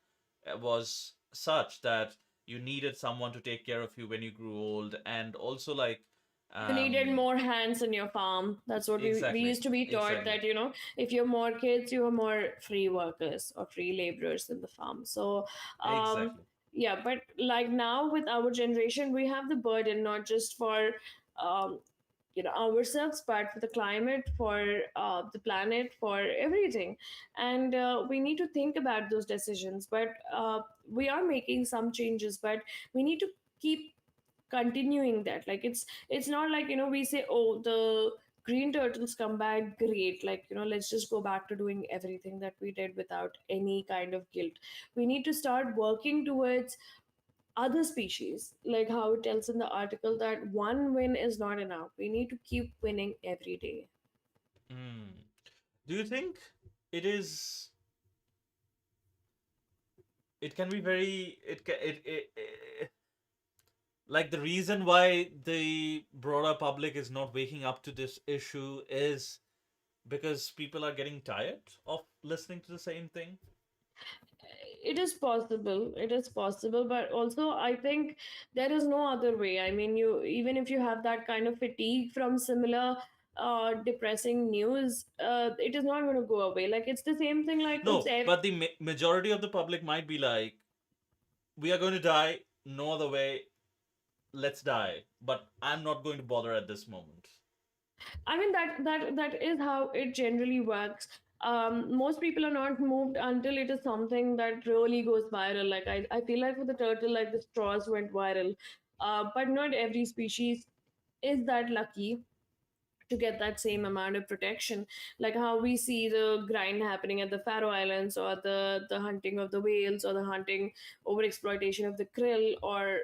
was such that you needed someone to take care of you when you grew old, and also like, you needed um, more hands in your farm. That's what we exactly, used to be taught, exactly, that if you have more kids, you have more free workers or free laborers in the farm. So um exactly. yeah, but like now with our generation, we have the burden not just for um ourselves, but for the climate, for the planet, for everything. And we need to think about those decisions. But we are making some changes, but we need to keep continuing that. Like it's not like we say, oh, the green turtles come back, great, like let's just go back to doing everything that we did without any kind of guilt. We need to start working towards other species, like how it tells in the article that one win is not enough. We need to keep winning every day. Mm. Do you think it is? It can be very. Like, the reason why the broader public is not waking up to this issue is because people are getting tired of listening to the same thing. It is possible. It is possible, but also I think there is no other way. I mean, you even if you have that kind of fatigue from similar depressing news, it is not going to go away. Like it's the same thing. Like with No, but the majority of the public might be like, we are going to die, no other way, let's die. But I'm not going to bother at this moment. I mean that is how it generally works. Most people are not moved until it is something that really goes viral. Like I feel like with the turtle, like the straws went viral, but not every species is that lucky to get that same amount of protection, like how we see the grind happening at the Faroe Islands, or the hunting of the whales, or the hunting over exploitation of the krill, or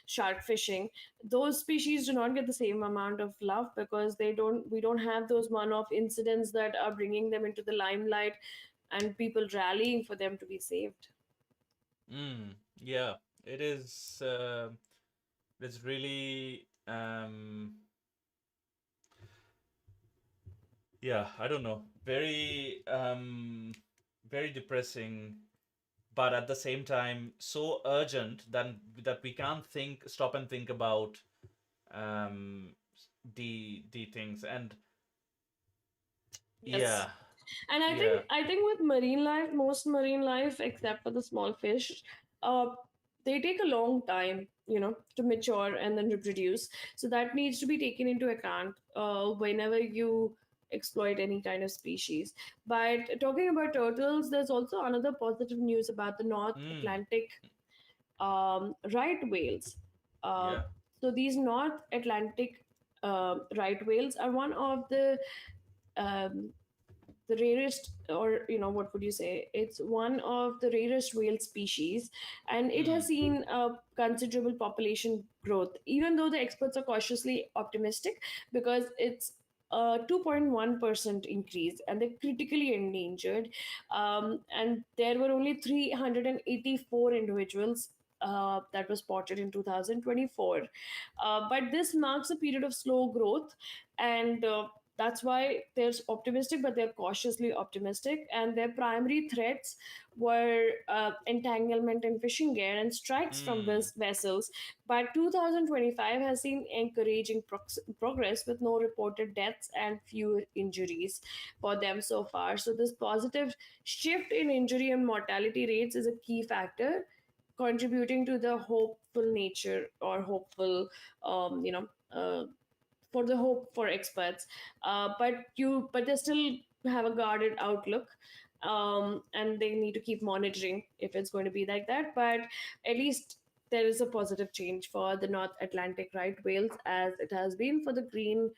shark fishing. Those species do not get the same amount of love because we don't have those one-off incidents that are bringing them into the limelight and people rallying for them to be saved. Yeah, it is. It's really. Yeah, I don't know. Very depressing, but at the same time so urgent that we can't stop and think about um the things. And Yes. yeah, And yeah. I think with marine life, most marine life, except for the small fish, uh, they take a long time, to mature and then reproduce. So that needs to be taken into account whenever you exploit any kind of species. But talking about turtles, there's also another positive news about the North mm, Atlantic right whales. Uh, yeah. so these North Atlantic right whales are one of um, the rarest, or what would you say, it's one of the rarest whale species, and it has mm, seen a considerable population growth, even though the experts are cautiously optimistic, because it's a 2.1% increase and they're critically endangered. And there were only 384 individuals that was spotted in 2024. But this marks a period of slow growth, and that's why they're optimistic, but they're cautiously optimistic. And their primary threats were entanglement in fishing gear and strikes from mm, vessels. But 2025 has seen encouraging progress, with no reported deaths and fewer injuries for them so far. So, this positive shift in injury and mortality rates is a key factor contributing to the hopeful nature, or hopeful, for the hope for experts. But they still have a guarded outlook, and they need to keep monitoring if it's going to be like that. But at least there is a positive change for the North Atlantic right whales, as it has been for the green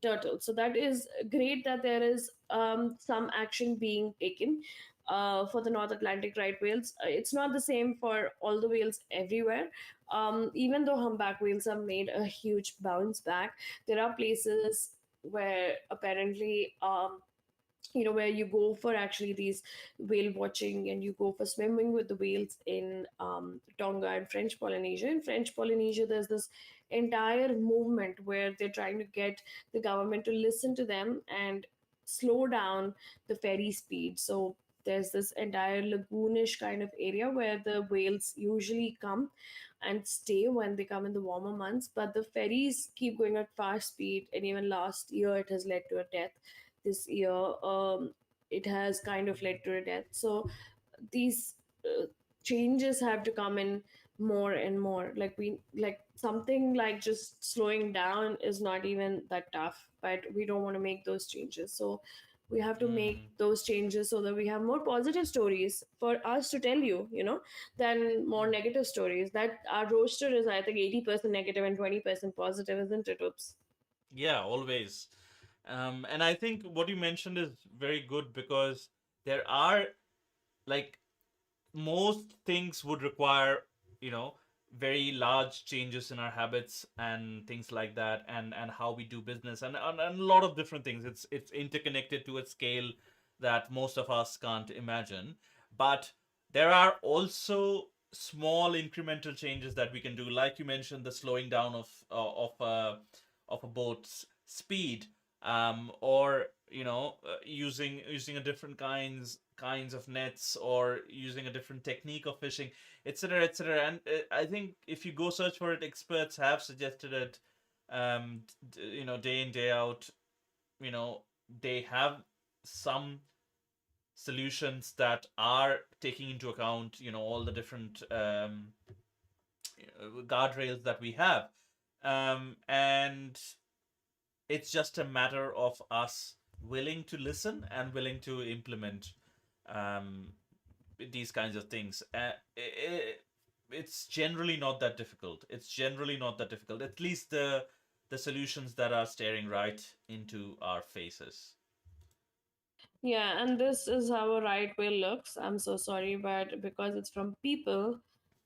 turtle. So that is great that there is some action being taken for the North Atlantic right whales. It's not the same for all the whales everywhere. Even though humpback whales have made a huge bounce back, there are places where apparently where you go for actually these whale watching, and you go for swimming with the whales in Tonga and French Polynesia. In French Polynesia, there's this entire movement where they're trying to get the government to listen to them and slow down the ferry speed. So there's this entire lagoonish kind of area where the whales usually come and stay when they come in the warmer months, but the ferries keep going at fast speed, and even last year it has led to a death. This year, it has kind of led to a death. So these changes have to come in more and more. Like we like something like just slowing down is not even that tough, but we don't want to make those changes. So we have to make mm. those changes so that we have more positive stories for us to tell you, than more Mm. negative stories. That our roster is, I think, 80% negative and 20% positive, isn't it? Oops. Yeah, always. And I think what you mentioned is very good, because there are, like, most things would require, you know very large changes in our habits and things like that, and how we do business, and a lot of different things. It's interconnected to a scale that most of us can't imagine. But there are also small incremental changes that we can do, like you mentioned, the slowing down of a boat's speed. or using a different kinds of nets, or using a different technique of fishing, etc., etc. And I think if you go search for it, experts have suggested it, day in day out. You know, they have some solutions that are taking into account all the different guardrails that we have, and it's just a matter of us willing to listen and willing to implement um, these kinds of things. It's generally not that difficult. It's generally not that difficult. At least the solutions that are staring right into our faces. Yeah, and this is how a right whale looks. I'm so sorry, but because it's from people,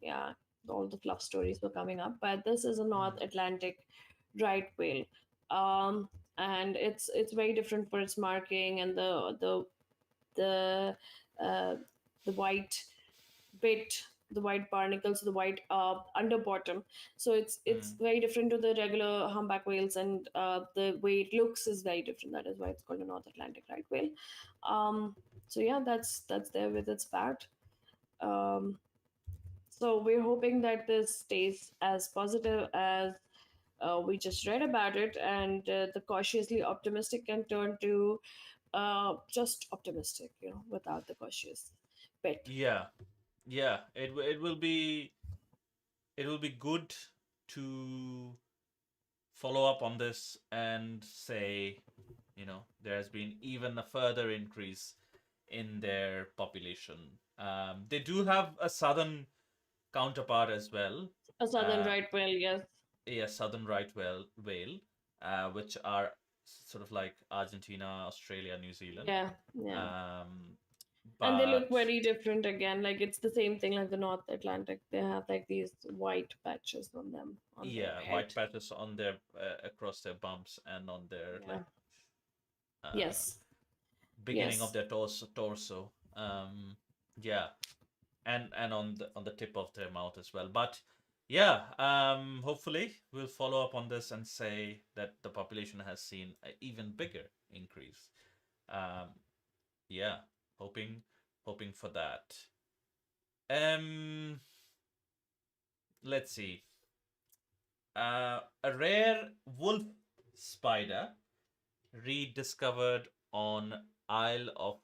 yeah, all the fluff stories were coming up. But this is a North Atlantic right whale, um, and it's very different for its marking and the uh, the white bit, the white barnacles, the white under bottom. So it's Mm. very different to the regular humpback whales, and the way it looks is very different. That is why it's called a North Atlantic right whale. um so yeah, that's there with its part. um so we're hoping that this stays as positive as we just read about it, and the cautiously optimistic can turn to just optimistic, without the cautious bit. Yeah, yeah. It will be good to follow up on this and say, there has been even a further increase in their population. They do have a southern counterpart as well. A southern Uh, right whale, yes. a southern right whale, which are sort of like Argentina, Australia, New Zealand. Yeah, yeah. Um, And they look but very different again. Like it's the same thing like the North Atlantic. They have like these white patches on them, on their yeah, head. white patches on their across their bumps and on their Yeah. like uh, Yes. beginning of Yes. their torso. Yeah, and on the tip of their mouth as well. But yeah, hopefully we'll follow up on this and say that the population has seen an even bigger increase. Um, yeah, hoping for that. Um, let's see. A rare wolf spider rediscovered on Isle of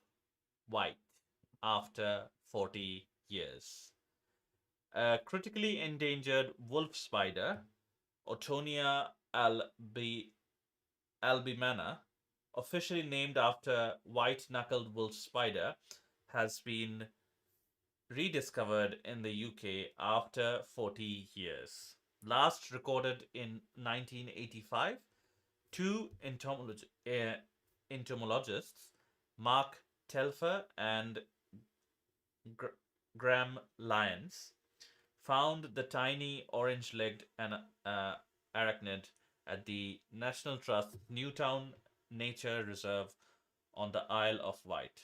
Wight after 40 years. A critically endangered wolf spider, Otonia albimana, officially named after white-knuckled wolf spider, has been rediscovered in the UK after 40 years. Last recorded in 1985, two entomologists, Mark Telfer and Gr- Graham Lyons, found the tiny orange-legged arachnid at the National Trust Newtown Nature Reserve on the Isle of Wight.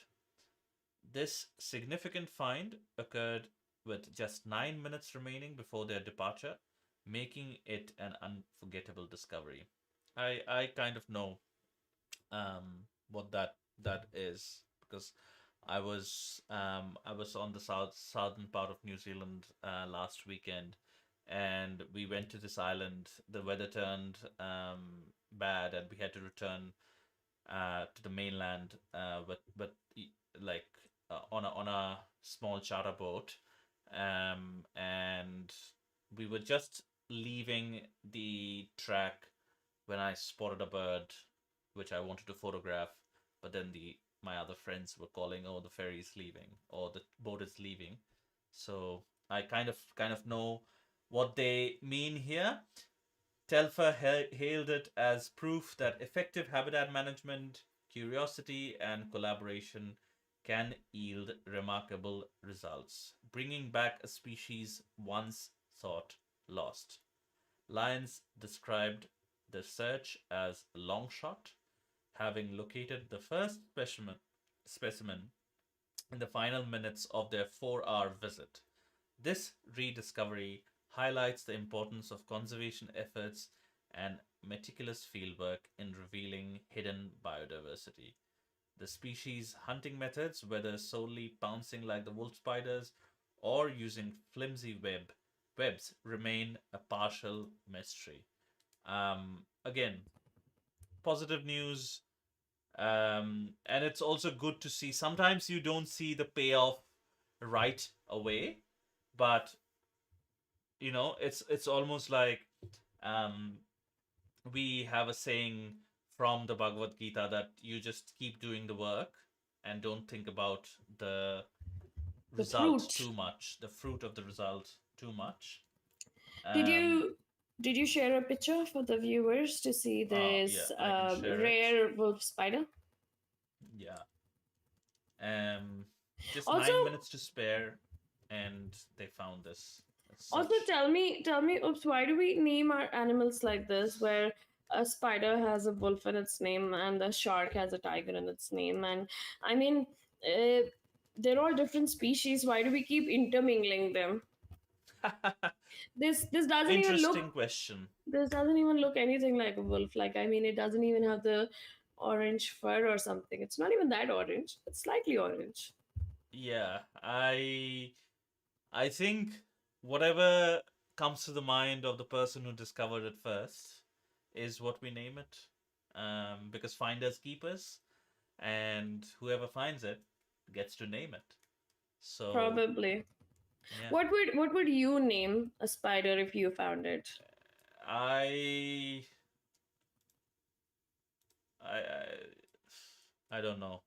This significant find occurred with just 9 minutes remaining before their departure, making it an unforgettable discovery. I kind of know what that is, because I was on the southern part of New Zealand last weekend, and we went to this island. The weather turned bad, and we had to return to the mainland, like on a small charter boat, and we were just leaving the track when I spotted a bird, which I wanted to photograph, but then the my other friends were calling, "Oh, the ferry's leaving, or the boat is leaving." So I kind of know what they mean here. Telfer hailed it as proof that effective habitat management, curiosity, and collaboration can yield remarkable results, bringing back a species once thought lost. Lyons described the search as a long shot, having located the first specimen in the final minutes of their 4-hour visit. This rediscovery highlights the importance of conservation efforts and meticulous fieldwork in revealing hidden biodiversity. The species' hunting methods, whether solely pouncing like the wolf spiders or using flimsy webs, remain a partial mystery. Again, positive news, and it's also good to see. Sometimes you don't see the payoff right away, but it's almost like um, we have a saying from the Bhagavad Gita that you just keep doing the work and don't think about the The result fruit. too much, the fruit of the result too much. Did Um, you did you share a picture for the viewers to see yeah, this I can share it. rare wolf spider? Yeah. Um, just Also, 9 minutes to spare, and they found this. It's also such. tell me, oops, why do we name our animals like this, where a spider has a wolf in its name and a shark has a tiger in its name? And I mean, uh, they're all different species. Why do we keep intermingling them? This doesn't even look Interesting question. this doesn't even look anything like a wolf. Like, I mean, it doesn't even have the orange fur or something. It's not even that orange. It's slightly orange. Yeah, I think whatever comes to the mind of the person who discovered it first is what we name it. Because finders keepers, and whoever finds it gets to name it. So Probably. yeah, What would you name a spider if you found it? I I don't know.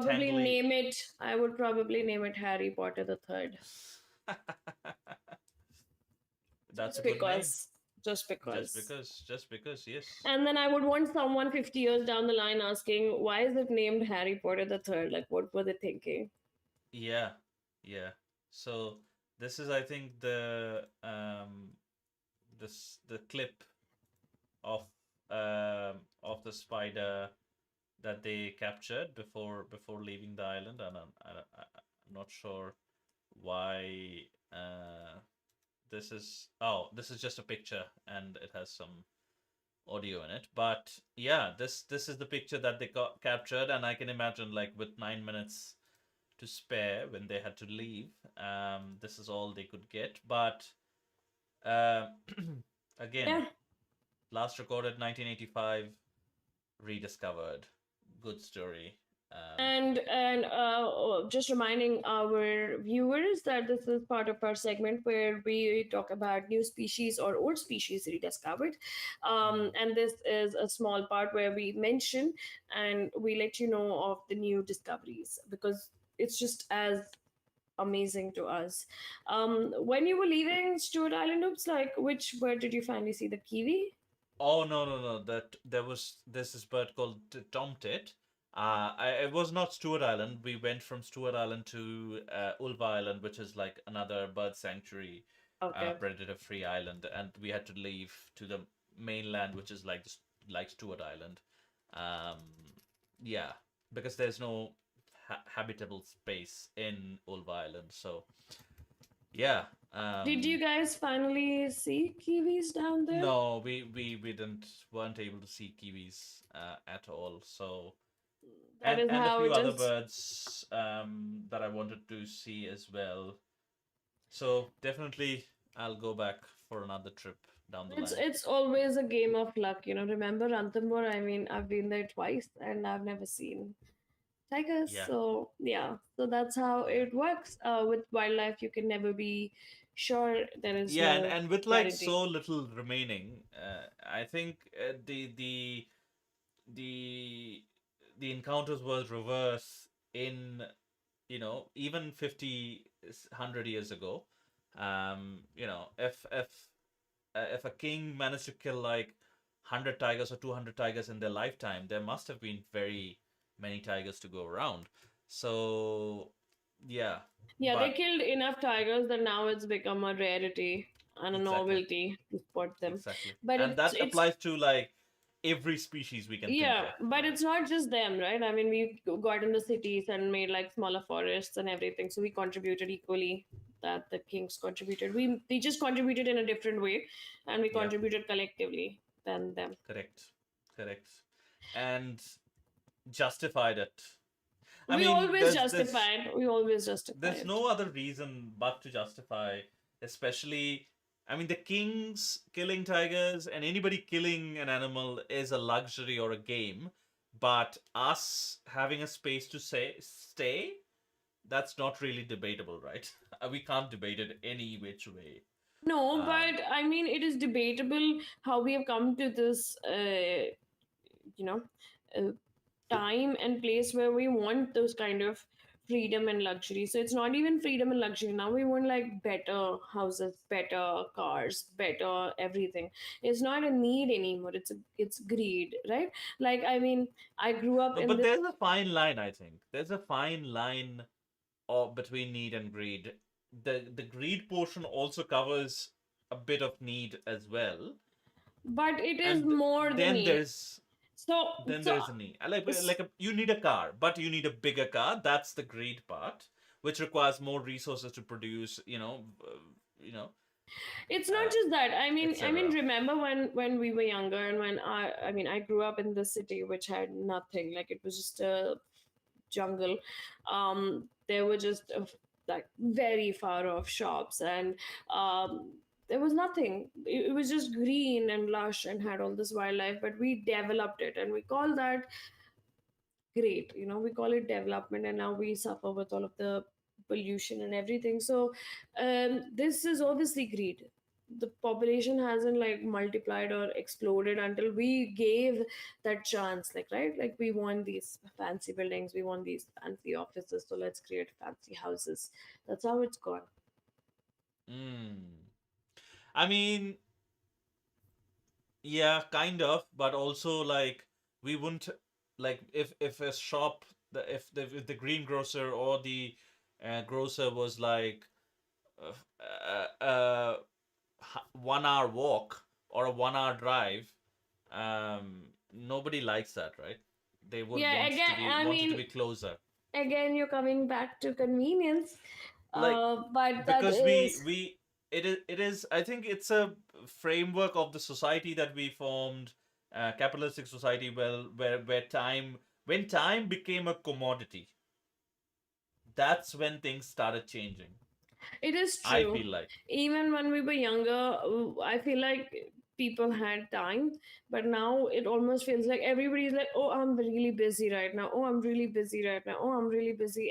Tangly. I would probably name it Harry Potter the Third. That's Just a good name. because. Just because. Just because, yes. And then I would want someone 50 years down the line asking, why is it named Harry Potter the Third? Like, what were they thinking? Yeah, yeah. So this is, I think, the clip of of the spider that they captured before leaving the island, and I'm not sure why this is just a picture and it has some audio in it. But yeah, this is the picture that they got captured, and I can imagine, like, with 9 minutes to spare when they had to leave, this is all they could get. But uh, again, Yeah. last recorded 1985, rediscovered. Good story. Just reminding our viewers that this is part of our segment where we talk about new species or old species rediscovered. Mhm. And this is a small part where we mention and we let you know of the new discoveries, because it's just as amazing to us. When you were leaving Stewart Island, oops, like, which bird did you finally see? The kiwi? Oh, no, no, no! That there was this bird called tomtit. It was not Stewart Island. We went from Stewart Island to Ulva Island, which is like another bird sanctuary, Okay. predator-free island, and we had to leave to the mainland, which is like like Stewart Island. Um, yeah, because there's no habitable space in Ulva Island. So yeah, Did you guys finally see kiwis down there? no, we didn't weren't able to see kiwis at all. So That is and a how few it other is. birds that I wanted to see as well. So definitely I'll go back for another trip down the It's line. it's always a game of luck, you know. Remember Ranthambore? I mean, I've been there twice and I've never seen tigers. Yeah, So yeah, so that's how yeah. it works. With wildlife, you can never be sure. There is Yeah, no and with like guarantee. so little remaining, I think the the encounters was reverse in, even 50 100 years ago. If a king managed to kill like 100 tigers or 200 tigers in their lifetime, there must have been very many tigers to go around. So yeah, Yeah, they but killed enough tigers that now it's become a rarity and a exactly, novelty to spot them. exactly, But and that it's applies to like every species we can think yeah, of, but right? it's not just them, right? I mean, we got in the cities and made like smaller forests and everything, so we contributed equally. that the kings contributed. We just contributed in a different way, and we Yeah, contributed collectively than them. correct, correct, and justified it. I We mean, always justify it. We always justify there's it. no other reason but to justify, especially. I mean, the kings killing tigers and anybody killing an animal is a luxury or a game, but us having a space to stay, that's not really debatable, right? We can't debate it any which way. No, Um, but I mean, it is debatable how we have come to this, you know, uh, time and place where we want those kind of freedom and luxury. So it's not even freedom and luxury. Now we want like better houses, better cars, better everything. It's not a need anymore. It's greed, right? Like I mean, I grew up no, in but this. there's a fine line. I think there's a fine line between need and greed. The greed portion also covers a bit of need as well, But it is and more the then need. there's So then so there's a need. You need a car, but you need a bigger car. That's the greed part, which requires more resources to produce. You know, it's not uh, just that. I mean, etc. remember when we were younger, and when I grew up in the city which had nothing. Like it was just a jungle. There were just like very far off shops, and um there was nothing. It was just green and lush and had all this wildlife, but we developed it, and we call that great. We call it development, and now we suffer with all of the pollution and everything. So this is obviously greed. The population hasn't like multiplied or exploded until we gave that chance, like, right, like we want these fancy buildings, we want these fancy offices, so let's create fancy houses. That's how it's gone. Mm. I mean, yeah, kind of, but also like we wouldn't like if a shop if the greengrocer or the grocer was like uh, uh, 1 hour walk or a 1 hour drive, nobody likes that, right? They would Yeah, again, I want it to mean, be closer. again, you're coming back to convenience. Like But that because is, it is I think it's a framework of the society that we formed, capitalistic society, well, where time when time became a commodity, that's when things started changing. it is I true. feel like. Even when we were younger, I feel like people had time, but now it almost feels like everybody's like, oh, I'm really busy right now. Oh, I'm really busy right now. Oh, I'm really busy.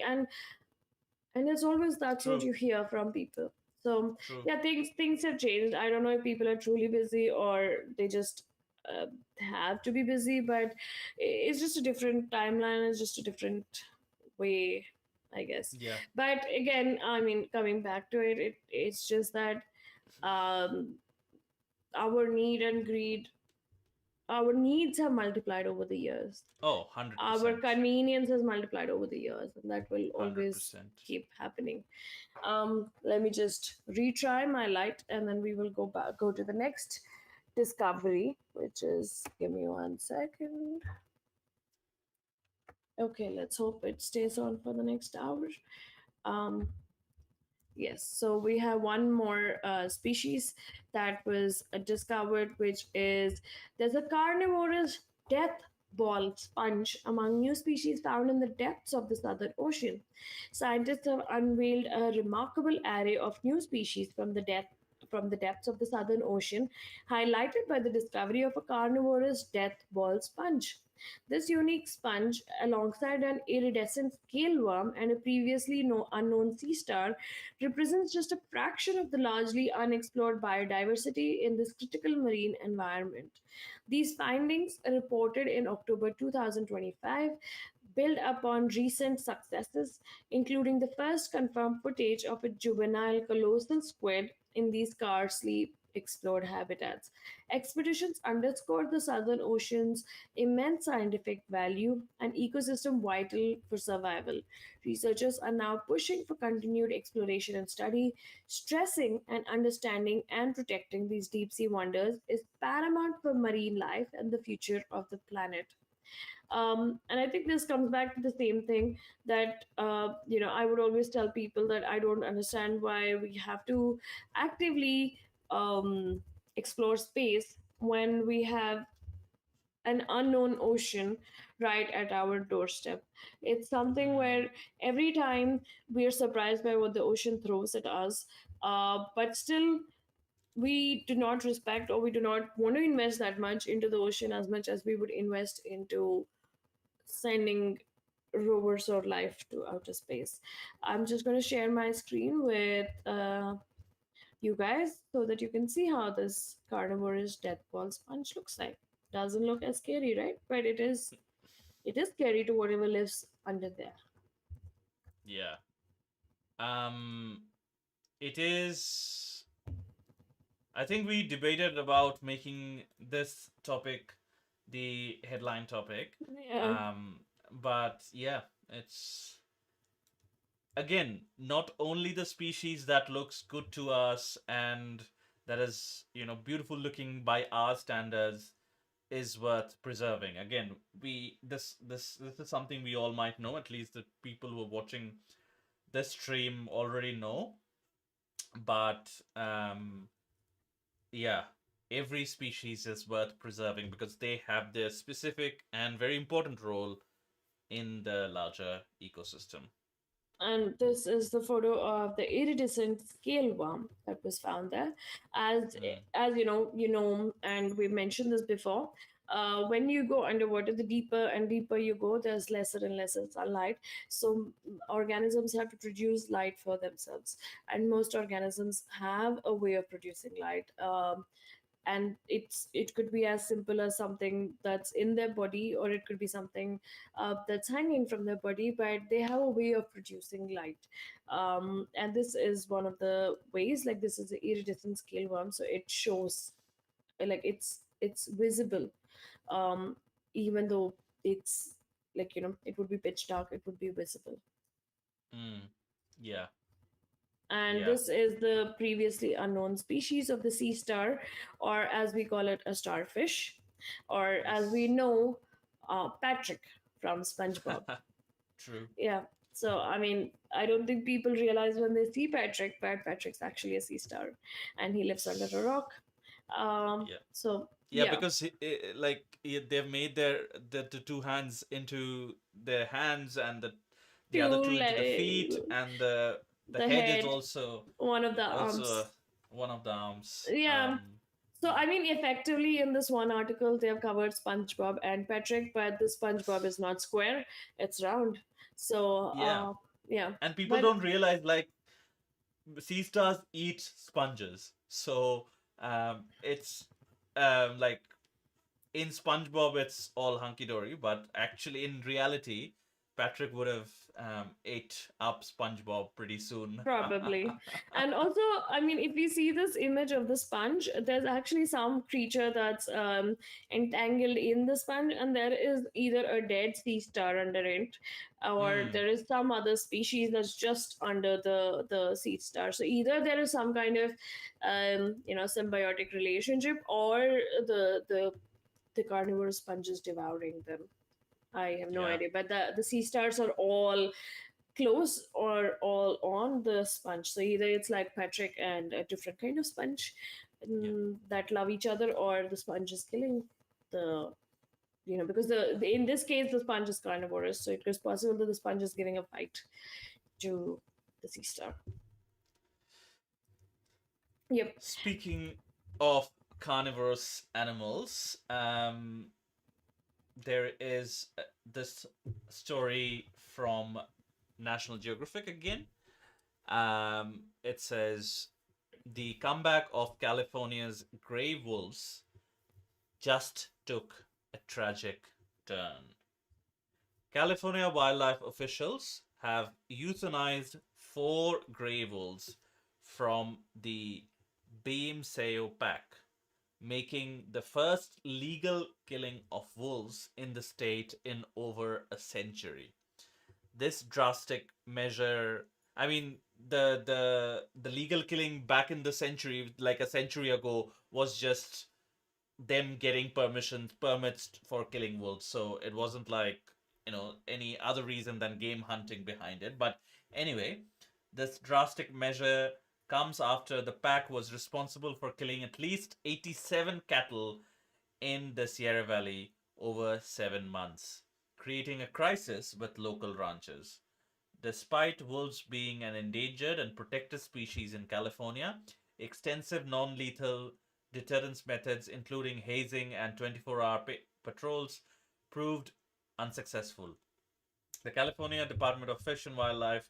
And it's always that's what True, you hear from people. So true. yeah, things have changed. I don't know if people are truly busy or they just uh, have to be busy, but it's just a different timeline. It's just a different way, I guess. Yeah. But again, I mean, coming back to it, it's just that um, our need and greed, our needs have multiplied over the years. Oh, Our 100%. convenience has multiplied over the years, and that will always 100%. keep happening. Let me just retry my light, and then we will go to the next discovery, which is, give me 1 second. Okay, let's hope it stays on for the next hour. Um, Yes, so we have one more species that was discovered, which is there's a carnivorous death ball sponge among new species found in the depths of the Southern Ocean. Scientists have unveiled a remarkable array of new species from the depths of the Southern Ocean, highlighted by the discovery of a carnivorous death ball sponge. This unique sponge, alongside an iridescent scale worm and a previously unknown sea star, represents just a fraction of the largely unexplored biodiversity in this critical marine environment. These findings, reported in October 2025, build upon recent successes, including the first confirmed footage of a juvenile colossal squid in these scarcely explored habitats. Expeditions underscore the Southern Ocean's immense scientific value and ecosystem vital for survival. Researchers are now pushing for continued exploration and study, stressing and understanding and protecting these deep sea wonders is paramount for marine life and the future of the planet. And I think this comes back to the same thing that, I would always tell people that I don't understand why we have to actively um, explore space when we have an unknown ocean right at our doorstep. It's something Mm. where every time we are surprised by what the ocean throws at us, but still we do not respect, or we do not want to invest that much into the ocean as much as we would invest into sending rovers or life to outer space. I'm just going to share my screen with you guys so that you can see how this carnivorous death ball sponge looks like. Doesn't look as scary, right? But it is scary to whatever lives under there. Yeah. Um, it is. I think we debated about making this topic the headline topic. Yeah. Um, but yeah, it's again not only the species that looks good to us and that is, beautiful looking by our standards is worth preserving. Again, we this is something we all might know, at least the people who are watching this stream already know. But yeah, every species is worth preserving because they have their specific and very important role in the larger ecosystem. And this is the photo of the iridescent scale worm that was found there. as Mm, as and we mentioned this before. When you go underwater, the deeper and deeper you go, there's lesser and lesser sunlight. So organisms have to produce light for themselves, and most organisms have a way of producing light. And it could be as simple as something that's in their body, or it could be something that's hanging from their body, but they have a way of producing light. And this is one of the ways. Like, this is the iridescent scale worm, so it shows, like, it's visible, um, even though it's, like, it would be pitch dark, it would be visible. mm, yeah, And yeah, this is the previously unknown species of the sea star, or as we call it, a starfish, or as we yes. know, Patrick from SpongeBob. True. Yeah. So, I mean, I don't think people realize when they see Patrick, but Patrick's actually a sea star, and he lives under a rock. Yeah. So Yeah, yeah, because they've made the two hands into their hands and the other two two into the feet, and the the head is head, also one of the also arms. one of the arms. Yeah. So, I mean, effectively, in this one article, they have covered SpongeBob and Patrick, but the SpongeBob is not square; it's round. So, Yeah, yeah, and people but don't realize like sea stars eat sponges, so it's like in SpongeBob it's all hunky dory, but actually in reality, Patrick would have ate up SpongeBob pretty soon. probably. And also, I mean, if we see this image of the sponge, there's actually some creature that's entangled in the sponge, and there is either a dead sea star under it, or Hmm. there is some other species that's just under the sea star. So either there is some kind of symbiotic relationship, or the carnivorous sponge is devouring them. I have no Yeah. idea, but the sea stars are all close or all on the sponge. So either it's like Patrick and a different kind of sponge, Yeah. that love each other, or the sponge is killing the, because in this case the sponge is carnivorous, so it is possible that the sponge is giving a fight to the sea star. Yep. Speaking of carnivorous animals, there is this story from National Geographic again. It says the comeback of California's gray wolves just took a tragic turn. California wildlife officials have euthanized four gray wolves from the Beam-Sayo pack, making the first legal killing of wolves in the state in over a century. This drastic measure, I mean, the legal killing back in the century, like a century ago, was just them getting permits for killing wolves. So it wasn't like, any other reason than game hunting behind it. But anyway, this drastic measure comes after the pack was responsible for killing at least 87 cattle in the Sierra Valley over 7 months, creating a crisis with local ranchers. Despite wolves being an endangered and protected species in California, extensive non lethal deterrence methods, including hazing and 24-hour patrols, proved unsuccessful. The California Department of Fish and Wildlife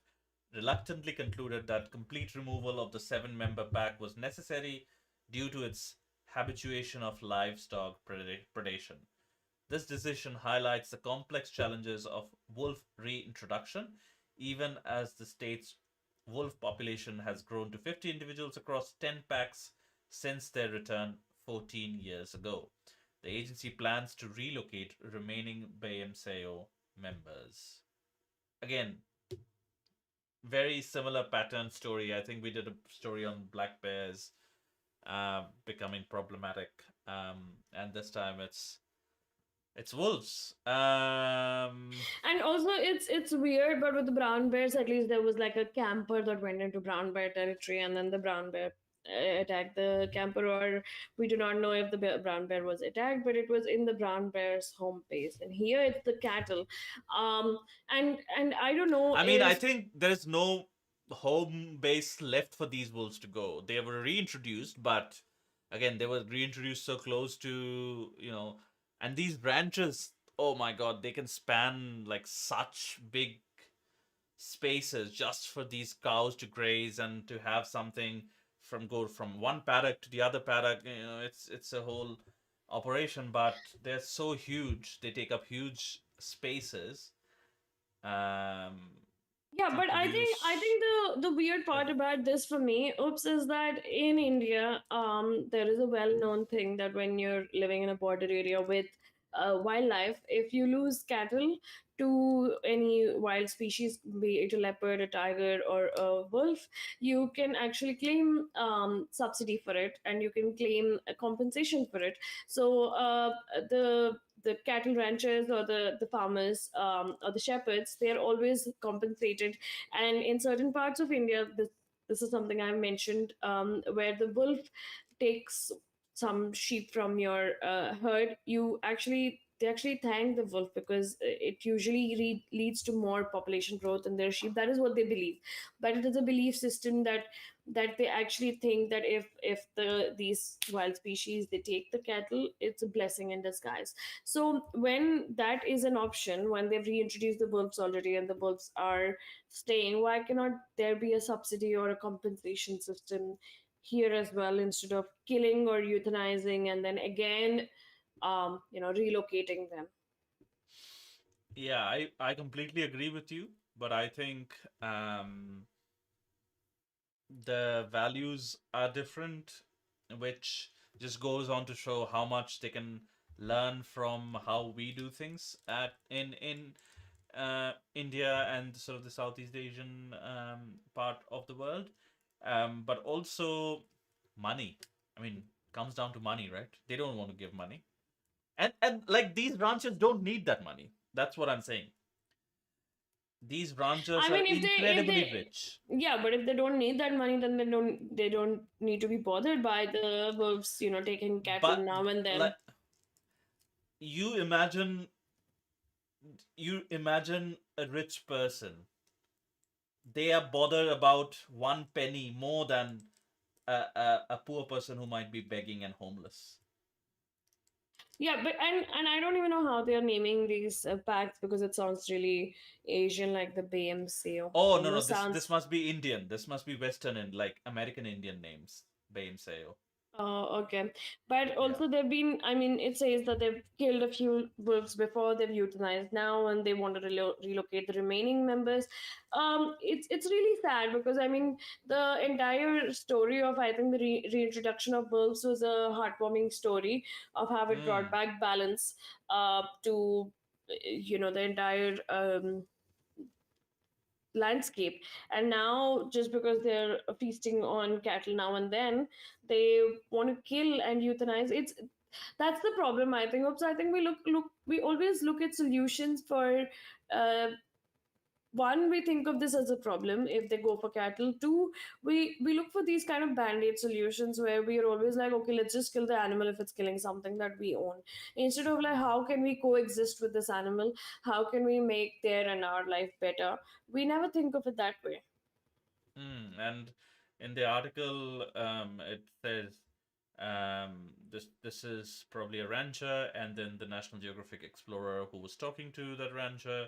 reluctantly concluded that complete removal of the seven-member pack was necessary due to its habituation of livestock predation. This decision highlights the complex challenges of wolf reintroduction, even as the state's wolf population has grown to 50 individuals across 10 packs since their return 14 years ago. The agency plans to relocate remaining BMCO members. Again, very similar pattern story. I think we did a story on black bears becoming problematic, and this time it's wolves. And also, it's weird, but with the brown bears, at least there was like a camper that went into brown bear territory, and then the brown bear attacked the camper, or we do not know if the brown bear was attacked, but it was in the brown bear's home base. And here it's the cattle, um, and I don't know I mean, I if think there is no home base left for these wolves to go. They were reintroduced, but again, they were reintroduced so close to, and these ranches, oh my god, they can span like such big spaces just for these cows to graze and to have something from go from one paddock to the other paddock. It's a whole operation, but they're so huge. They take up huge spaces um, Yeah, to but I think produce the weird part everything. about this for me, oops, is that in India, there is a well-known thing that when you're living in a border area with wildlife, if you lose cattle to any wild species, be it a leopard, a tiger, or a wolf, you can actually claim subsidy for it, and you can claim a compensation for it. So the cattle ranchers or the farmers or the shepherds, they are always compensated. And in certain parts of India, this is something I've mentioned, where the wolf takes some sheep from your herd, they actually thank the wolf because it usually leads to more population growth in their sheep. That is what they believe. But it is a belief system that they actually think that if these wild species, they take the cattle, it's a blessing in disguise. So when that is an option, when they've reintroduced the wolves already and the wolves are staying, why cannot there be a subsidy or a compensation system here as well, instead of killing or euthanizing and then again relocating them? Yeah, I completely agree with you, but I think um, the values are different, which just goes on to show how much they can learn from how we do things at in India and sort of the Southeast Asian part of the world, but also money. I mean, comes down to money, right? They don't want to give money, and like these ranchers don't need that money. That's what I'm saying. These ranchers I are mean, if incredibly they rich, yeah, but if they don't need that money, then they don't need to be bothered by the wolves, taking cattle but now and like then. you imagine you imagine a rich person, they are bothered about one penny more than a poor person who might be begging and homeless. Yeah, but and I don't even know how they are naming these packs because it sounds really Asian, like the BMCO. Oh no, no, Almost this sounds. must be Indian, this must be Western and like American Indian names. Baimseo. Oh, okay. But Yeah. also they've been, I mean, it says that they've killed a few wolves before, they've euthanized now, and they want to relocate the remaining members. It's really sad because, I mean, the entire story of, I think, the reintroduction of wolves was a heartwarming story of how it brought Mm. back balance to, the entire landscape. And now, just because they're feasting on cattle now and then, they want to kill and euthanize. That's the problem, I think. Oops, I think we always look at solutions for uh, one, we think of this as a problem if they go for cattle. Two, we look for these kind of band-aid solutions where we are always like, okay, let's just kill the animal if it's killing something that we own, instead of like, how can we coexist with this animal, how can we make their and our life better. We never think of it that way. And in the article, it says this is probably a rancher, and then the National Geographic explorer who was talking to that rancher,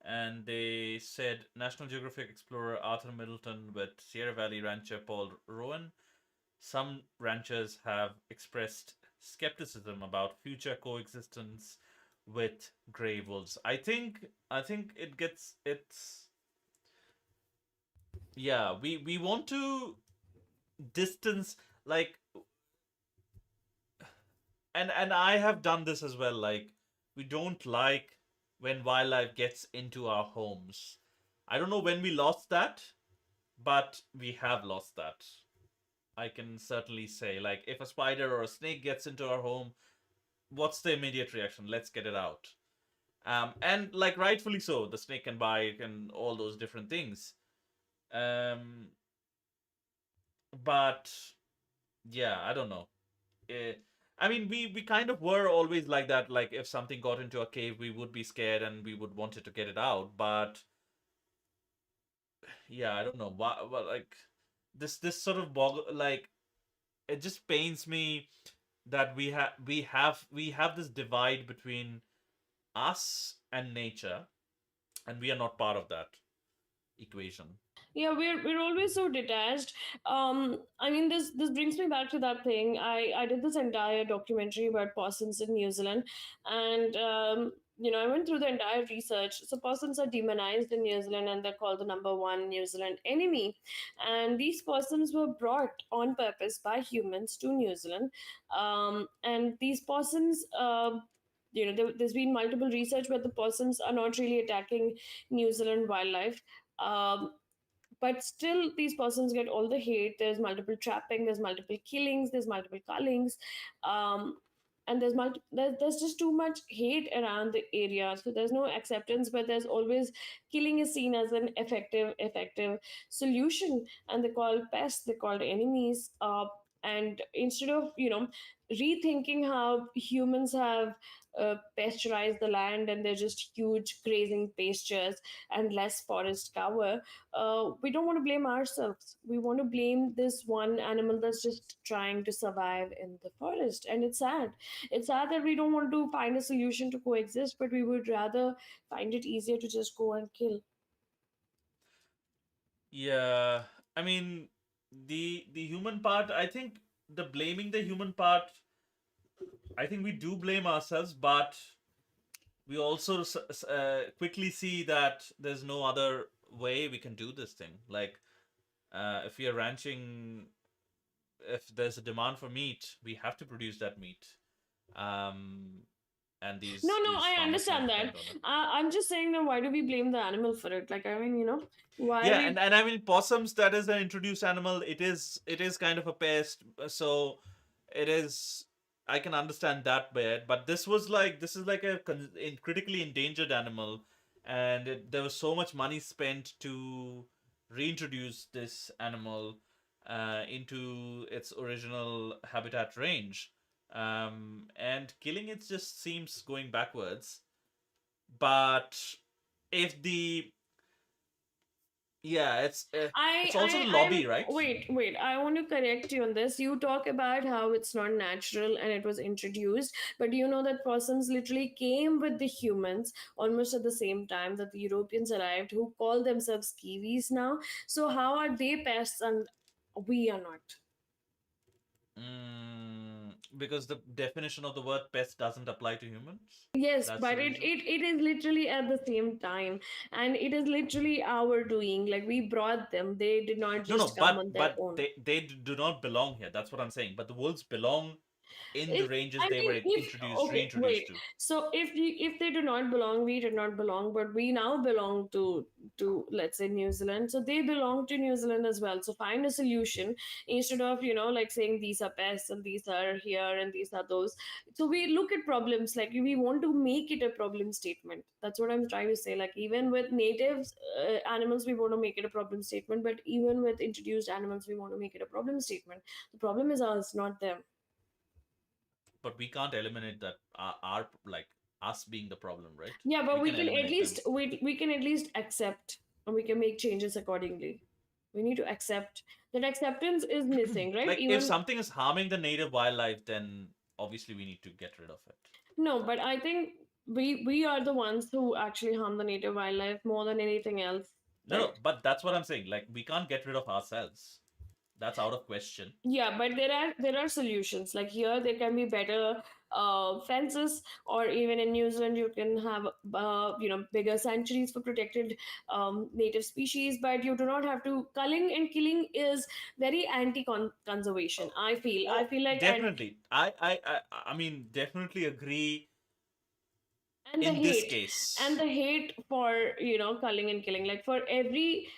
and they said National Geographic explorer Arthur Middleton with Sierra Valley rancher Paul Rowan. Some ranchers have expressed skepticism about future coexistence with gray wolves. I think it's yeah, we want to distance, like, and I have done this as well, like, we don't like when wildlife gets into our homes. I don't know when we lost that, but we have lost that. I can certainly say, like, if a spider or a snake gets into our home, what's the immediate reaction? Let's get it out. And like, rightfully so, the snake can bite and all those different things. um but yeah, I don't know. eh, I mean, we kind of were always like that. Like, if something got into a cave, we would be scared and we would want it to get it out. But yeah, I don't know. What like this sort of like, it just pains me that we have this divide between us and nature, and we are not part of that equation. Yeah, we're always so detached. I mean, this brings me back to that thing. I did this entire documentary about possums in New Zealand, and I went through the entire research. So possums are demonized in New Zealand, and they're called the number one New Zealand enemy. And these possums were brought on purpose by humans to New Zealand, and these possums. There's been multiple research where the possums are not really attacking New Zealand wildlife. Um, but still these persons get all the hate. There's multiple trapping, there's multiple killings, there's multiple cullings, and there's just too much hate around the area, so there's no acceptance, but there's always killing is seen as an effective solution, and they're called pests, they're called enemies. And instead of rethinking how humans have pasteurized the land, and they're just huge grazing pastures and less forest cover, we don't want to blame ourselves. We want to blame this one animal that's just trying to survive in the forest. And it's sad. It's sad that we don't want to find a solution to coexist, but we would rather find it easier to just go and kill. Yeah, I mean, the human part, I think, the blaming the human part, I think we do blame ourselves, but we also quickly see that there's no other way we can do this thing. Like, if we are ranching, if there's a demand for meat, we have to produce that meat. Um, and No, no, these I farmers can understand that. depend on it. I'm just saying that why do we blame the animal for it? Like, I mean, why Yeah, we. and I mean, possums, that is an introduced animal. It is kind of a pest, so it is. I can understand that bit, but this is like a critically endangered animal, and there was so much money spent to reintroduce this animal into its original habitat range, and killing it just seems going backwards. But if the yeah, it's also the I'm lobby, right? wait. I want to correct you on this. You talk about how it's not natural and it was introduced, but do you know that possums literally came with the humans almost at the same time that the Europeans arrived, who call themselves Kiwis now. So how are they pests and we are not? Because the definition of the word pest doesn't apply to humans. Yes, That's the but it, reason. it it is literally at the same time, and it is literally our doing. Like we brought them; they did not No, no, just come but on their but own. they do not belong here. That's what I'm saying. But the wolves belong. in the It, ranges I they were mean, if okay, reintroduced wait. to. So if they do not belong, we did not belong, but we now belong to let's say New Zealand. So they belong to New Zealand as well. So find a solution instead of like saying these are pests and these are here and these are those. So we look at problems like we want to make it a problem statement. That's what I'm trying to say. Like even with natives animals, we want to make it a problem statement, but even with introduced animals, we want to make it a problem statement. The problem is us, not them. But we can't eliminate that our like us being the problem, right? Yeah, but We we can can at eliminate them. least we can at least accept and we can make changes accordingly. We need to accept that acceptance is missing, right? Like if Even something is harming the native wildlife, then obviously we need to get rid of it. no, but I think we are the ones who actually harm the native wildlife more than anything else, No, right? no, but that's what I'm saying. Like we can't get rid of ourselves. That's out of question. Yeah, but there are solutions. Like here, there can be better fences, or even in New Zealand, you can have bigger sanctuaries for protected native species. But you do not have to. Culling and killing is very anti-conservation. Oh, I feel. I oh, feel like and definitely. I mean, definitely agree and the in this hate and case. the hate for culling and killing, like for every.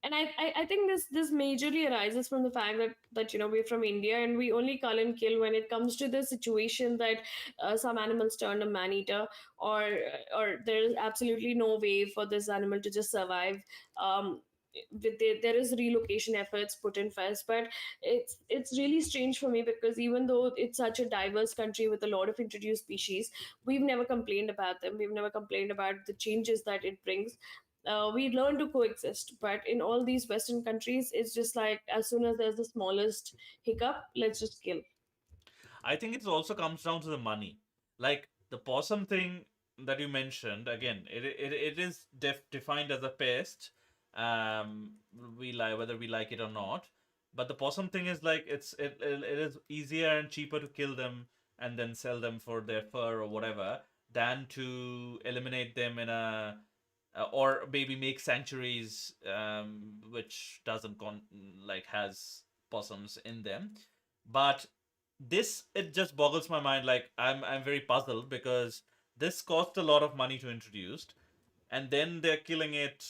And I think this majorly arises from the fact that we're from India and we only cull and kill when it comes to the situation that some animals turn a man eater, or or there's absolutely no way for this animal to just survive. um there is relocation efforts put in first, but it's really strange for me because even though it's such a diverse country with a lot of introduced species, we've never complained about them. We've never complained about the changes that it brings. We learn to coexist, but in all these Western countries, it's just like as soon as there's the smallest hiccup, let's just kill. I think it also comes down to the money. Like the possum thing that you mentioned, again, it is defined as a pest. Um, we like whether we like it or not. But the possum thing is like it is easier and cheaper to kill them and then sell them for their fur or whatever than to eliminate them in a or maybe make sanctuaries which doesn't like has possums in them. But this it just boggles my mind. Like I'm very puzzled because this cost a lot of money to introduce, and then they're killing it,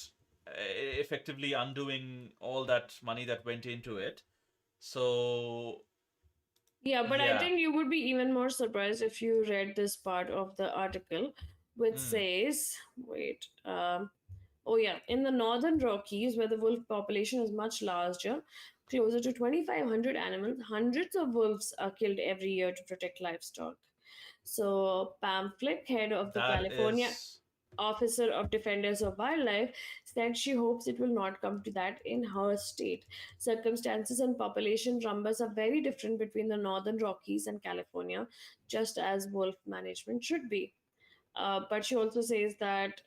effectively undoing all that money that went into it. So Yeah, but I yeah. think you would be even more surprised if you read this part of the article, which Hmm. says, wait, oh yeah, in the northern Rockies, where the wolf population is much larger, closer to 2,500 animals, hundreds of wolves are killed every year to protect livestock. So Pam Flick, head of the That California is. Officer of Defenders of Wildlife, said she hopes it will not come to that in her state. Circumstances and population numbers are very different between the northern Rockies and California, just as wolf management should be. But she also says that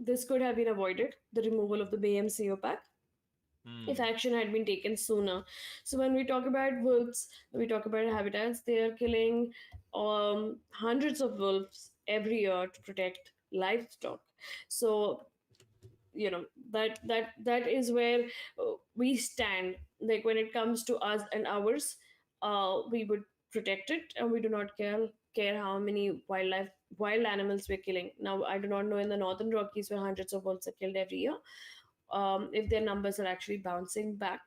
this could have been avoided, the removal of the BMCO pack, if Hmm. action had been taken sooner. So when we talk about wolves, we talk about habitats, they are killing hundreds of wolves every year to protect livestock. So that is where we stand. Like when it comes to us and ours, we would protect it, and we do not care how many wild animals we're killing. Now I do not know in the northern Rockies where hundreds of wolves are killed every year, if their numbers are actually bouncing back.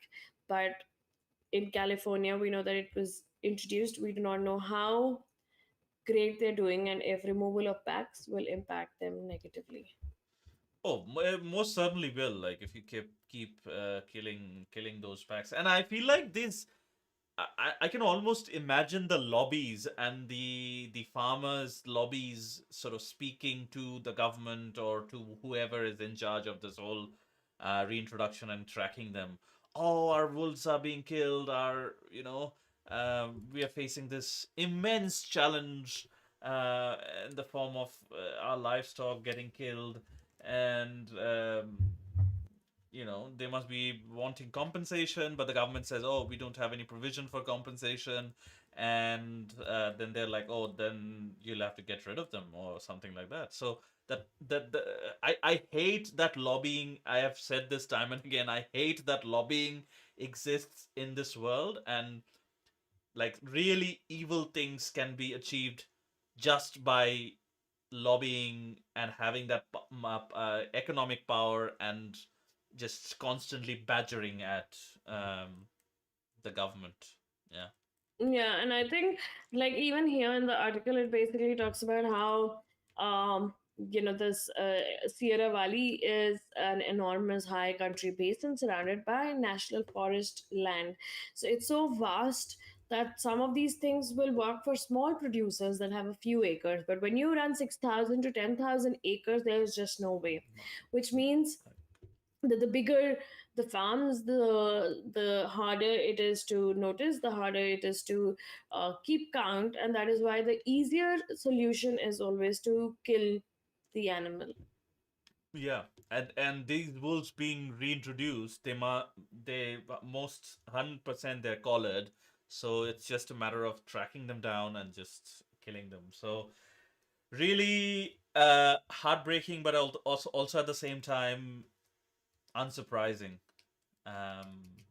But in California, we know that it was introduced. We do not know how great they're doing and if removal of packs will impact them negatively. Oh, most certainly will. Like if you keep killing those packs, and I feel like this. I can almost imagine the lobbies and the farmers' lobbies sort of speaking to the government or to whoever is in charge of this whole reintroduction and tracking them. Oh, our wolves are being killed. We are facing this immense challenge in the form of our livestock getting killed, and they must be wanting compensation, but the government says, oh, we don't have any provision for compensation. And then they're like, oh, then you'll have to get rid of them or something like that. So I hate that lobbying. I have said this time and again. I hate that lobbying exists in this world, and like really evil things can be achieved just by lobbying and having that economic power and just constantly badgering at the government. Yeah. Yeah, and I think like even here in the article, it basically talks about how this Sierra Valley is an enormous high country basin surrounded by national forest land. So it's so vast that some of these things will work for small producers that have a few acres, but when you run 6,000 to 10,000 acres, there's just no way. No. Which means the bigger the farms, the harder it is to notice, the harder it is to keep count, and that is why the easier solution is always to kill the animal. Yeah, and these wolves being reintroduced, they most 100% they're collared, so it's just a matter of tracking them down and just killing them. So really heartbreaking, but also at the same time unsurprising. Um,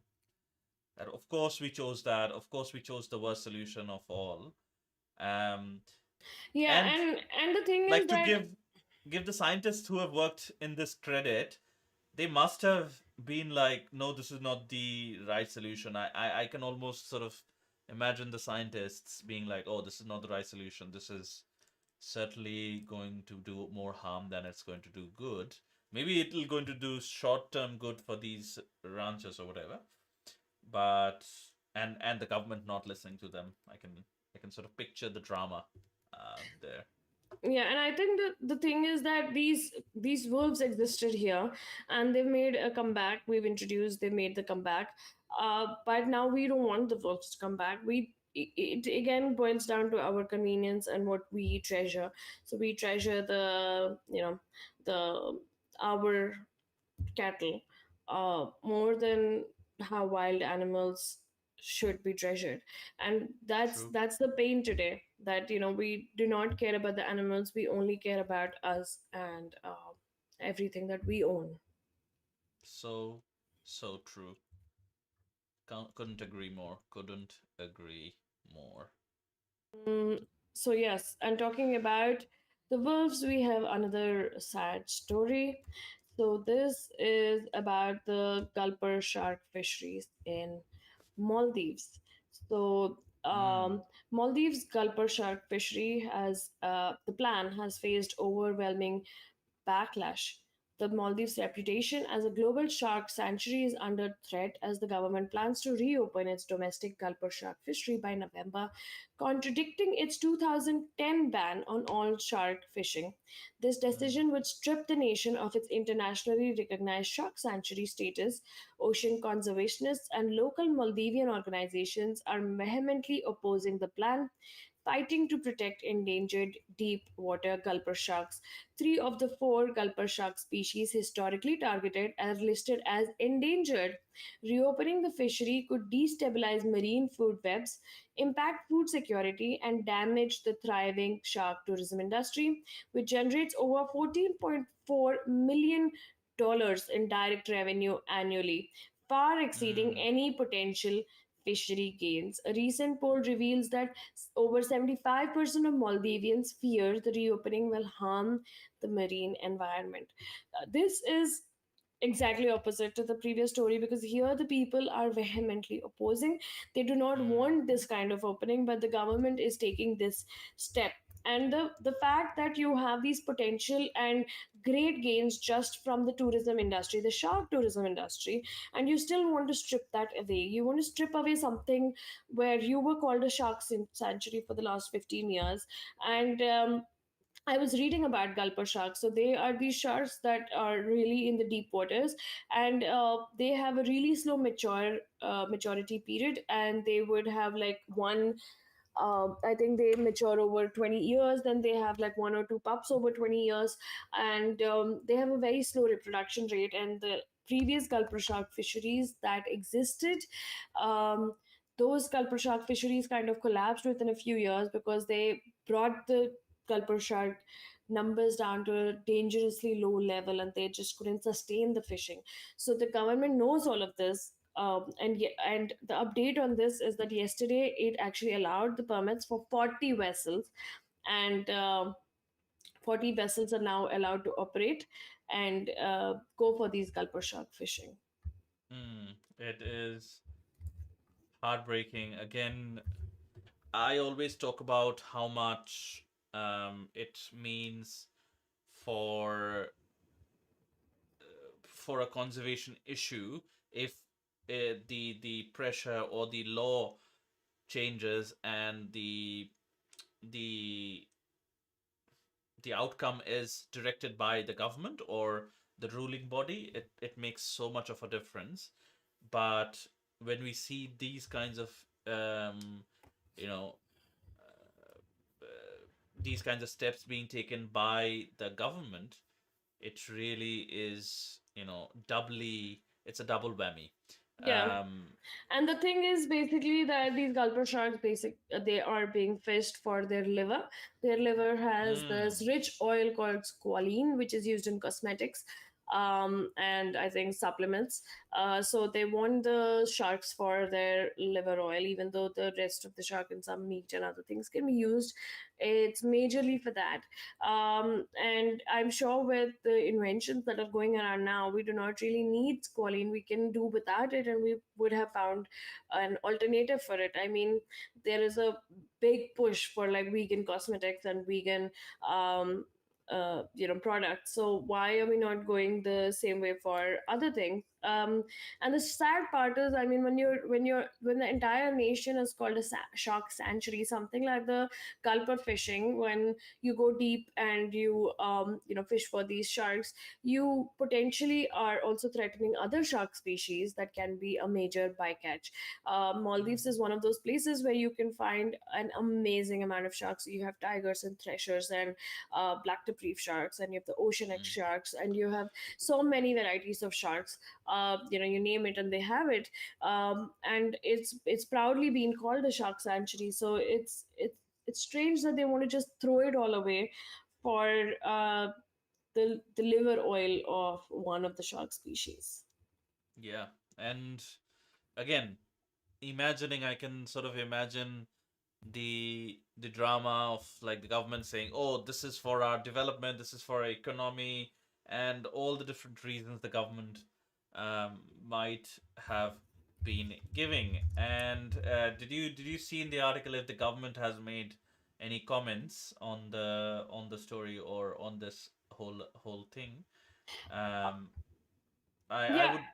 that of course we chose that. Of course we chose the worst solution of all. Um, Yeah, and and the thing is like to that give the scientists who have worked in this credit, they must have been like, no, this is not the right solution. I can almost sort of imagine the scientists being like, oh, this is not the right solution. This is certainly going to do more harm than it's going to do good. Maybe it'll going to do short term good for these ranchers or whatever. But and the government not listening to them. I can sort of picture the drama there. yeah, and I think the thing is that these wolves existed here, and they've made a comeback. They've made the comeback, but now we don't want the wolves to come back. It again boils down to our convenience and what we treasure. So we treasure the our cattle more than how wild animals should be treasured. And that's True. that's the pain today, that we do not care about the animals, we only care about us and everything that we own. So so true. Couldn't agree more. Couldn't agree more. So yes, and talking about the wolves, we have another sad story. So this is about the gulper shark fisheries in Maldives. So Mm. Maldives gulper shark fishery has the plan has faced overwhelming backlash. The Maldives' reputation as a global shark sanctuary is under threat as the government plans to reopen its domestic gulper shark fishery by November, contradicting its 2010 ban on all shark fishing. This Mm. decision would strip the nation of its internationally recognized shark sanctuary status. Ocean conservationists and local Maldivian organizations are vehemently opposing the plan, fighting to protect endangered deep water gulper sharks. Three of the four gulper shark species historically targeted are listed as endangered. Reopening the fishery could destabilize marine food webs, impact food security, and damage the thriving shark tourism industry, which generates over $14.4 million in direct revenue annually, far exceeding Mm. any potential fishery gains. A recent poll reveals that over 75% of Maldivians fear the reopening will harm the marine environment. This is exactly opposite to the previous story, because here the people are vehemently opposing. They do not Mm. want this kind of opening, but the government is taking this step. And the fact that you have these potential and great gains just from the tourism industry, the shark tourism industry, and you still want to strip that away. You want to strip away something where you were called a shark sanctuary for the last 15 years. And I was reading about gulper sharks. So they are these sharks that are really in the deep waters, and they have a really slow maturity period, and they would have like one. I think they mature over 20 years. Then they have like one or two pups over 20 years, and they have a very slow reproduction rate. And the previous gulper shark fisheries that existed, um, those gulper shark fisheries kind of collapsed within a few years because they brought the gulper shark numbers down to a dangerously low level, and they just couldn't sustain the fishing. So the government knows all of this, And the update on this is that yesterday it actually allowed the permits for 40 vessels, and 40 vessels are now allowed to operate and go for these gulper shark fishing. It is heartbreaking. Again, I always talk about how much it means for a conservation issue if the pressure or the law changes, and the the outcome is directed by the government or the ruling body. It makes so much of a difference. But when we see these kinds of you know these kinds of steps being taken by the government, it really is, doubly, it's a double whammy. Yeah. um And the thing is basically that these gulper sharks they are being fished for their liver. Their liver has mm, this rich oil called squalene, which is used in cosmetics, and I think supplements. So they want the sharks for their liver oil, even though the rest of the shark and some meat and other things can be used. It's majorly for that. And I'm sure with the inventions that are going around now, we do not really need squalene. We can do without it, and we would have found an alternative for it. I mean, there is a big push for like vegan cosmetics and vegan products. So why are we not going the same way for other things? And the sad part is, I mean, when the entire nation is called a shark sanctuary, something like the gulper fishing, when you go deep and you fish for these sharks, you potentially are also threatening other shark species that can be a major bycatch. Maldives is mm, one of those places where you can find an amazing amount of sharks. You have tigers and threshers and black tip reef sharks, and you have the ocean X mm, sharks, and you have so many varieties of sharks. You name it and they have it. And it's proudly been called a shark sanctuary. So it's strange that they want to just throw it all away for the liver oil of one of the shark species. yeah. And again, imagining, I can sort of imagine the drama of like the government saying, "Oh, this is for our development, this is for our economy," and all the different reasons the government might have been giving. And did you see in the article if the government has made any comments on the story or on this whole thing? Um, I Yeah, would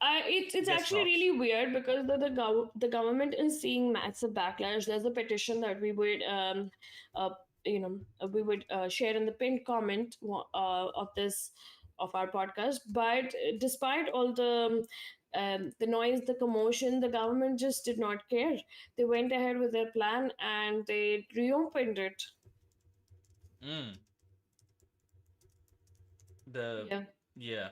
it's guess actually not. really weird because the government is seeing massive backlash. There's a petition that uh, we would share in the pinned comment of this of our podcast. But despite all the noise, the commotion, the government just did not care. They went ahead with their plan and they reopened it. Mm, the Yeah. yeah.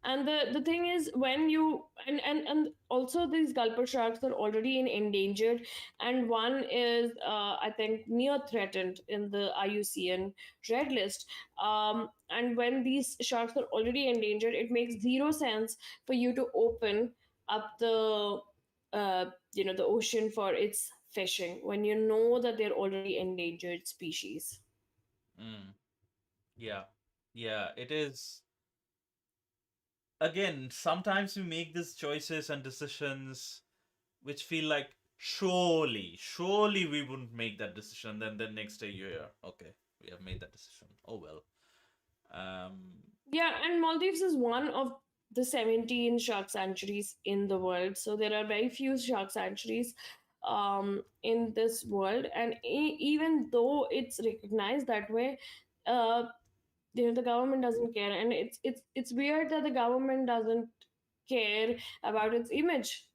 And the thing is, when you and also these gulper sharks are already in endangered, and one is I think near threatened in the IUCN red list. And when these sharks are already endangered, it makes zero sense for you to open up the ocean for its fishing when you know that they're already endangered species. Mm, yeah. Yeah, it is. Again, sometimes we make these choices and decisions which feel like, surely we wouldn't make that decision. Then next day you're here, okay, we have made that decision. Oh well. Um. Yeah, and Maldives is one of the 17 shark sanctuaries in the world. So there are very few shark sanctuaries in this world. And even though it's recognized that way, uh, the government doesn't care. And it's weird that the government doesn't care about its image.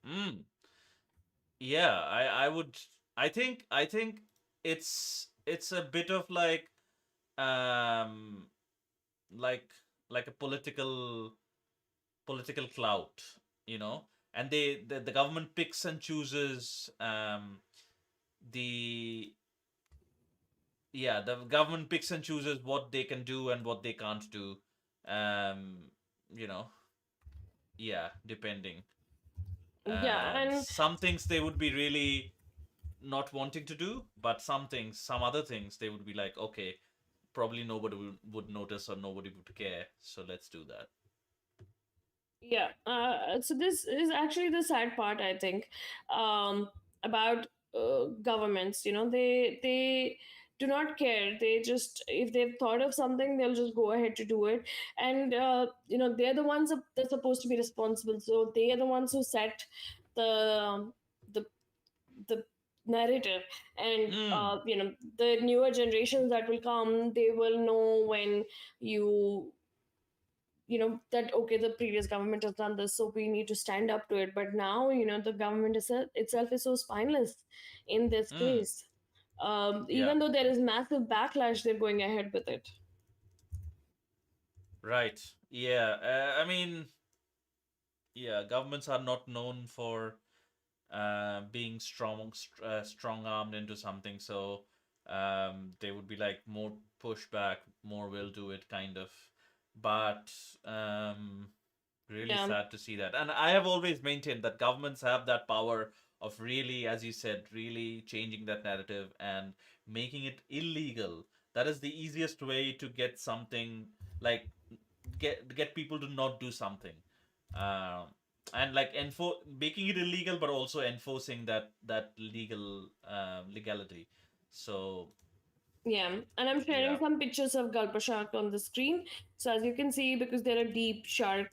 Mm, yeah. I would. I think it's a bit of um like a political clout, you know. And the government picks and chooses the yeah, the government picks and chooses what they can do and what they can't do. um you know yeah, depending. Yeah, and Some things they would be really not wanting to do, but some things, some other things, they would be like, okay, probably nobody would notice or nobody would care, so let's do that. yeah, so this is actually the sad part, I think, about governments. You know, they do not care. They just, if they've thought of something, they'll just go ahead to do it. And you know, they're the ones that's supposed to be responsible. So they are the ones who set the the the narrative. And Mm, you know, the newer generations that will come, they will know when you you know that okay, the previous government has done this, so we need to stand up to it. But now, you know, the government itself is so spineless in this mm, case. yeah, Even though there is massive backlash, they're going ahead with it. right. Yeah, I mean, yeah, governments are not known for being strong armed into something. So they would be like more pushback, more will do it kind of. But really Yeah, sad to see that. And I have always maintained that governments have that power of really, as you said, really changing that narrative and making it illegal. That is the easiest way to get something, like get people to not do something. Um, and like making it illegal, but also enforcing that legality. So yeah, and I'm sharing yeah. some pictures of gulper shark on the screen. So as you can see, because they're a deep shark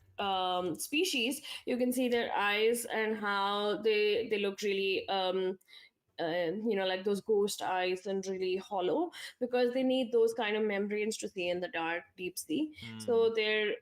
species, you can see their eyes and how they look really you know, like those ghost eyes and really hollow, because they need those kind of membranes to see in the dark deep sea. Hmm. So they're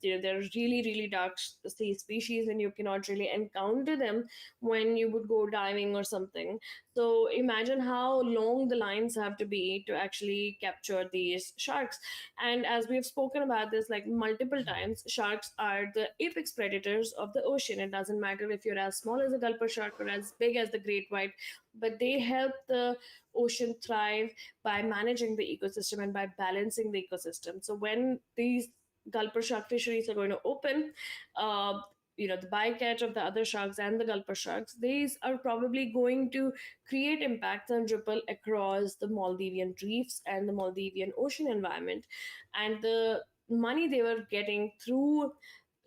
you know, they're really really dark sea species, and you cannot really encounter them when you would go diving or something. So imagine how long the lines have to be to actually capture these sharks. And as we have spoken about this like multiple times, sharks are the apex predators of the ocean. It doesn't matter if you're as small as a gulper shark or as big as the great white, but they help the ocean thrive by managing the ecosystem and by balancing the ecosystem. So when these gulper shark fisheries are going to open, uh, you know, the bycatch of the other sharks and the gulper sharks, these are probably going to create impacts and ripple across the Maldivian reefs and the Maldivian ocean environment. And the money they were getting through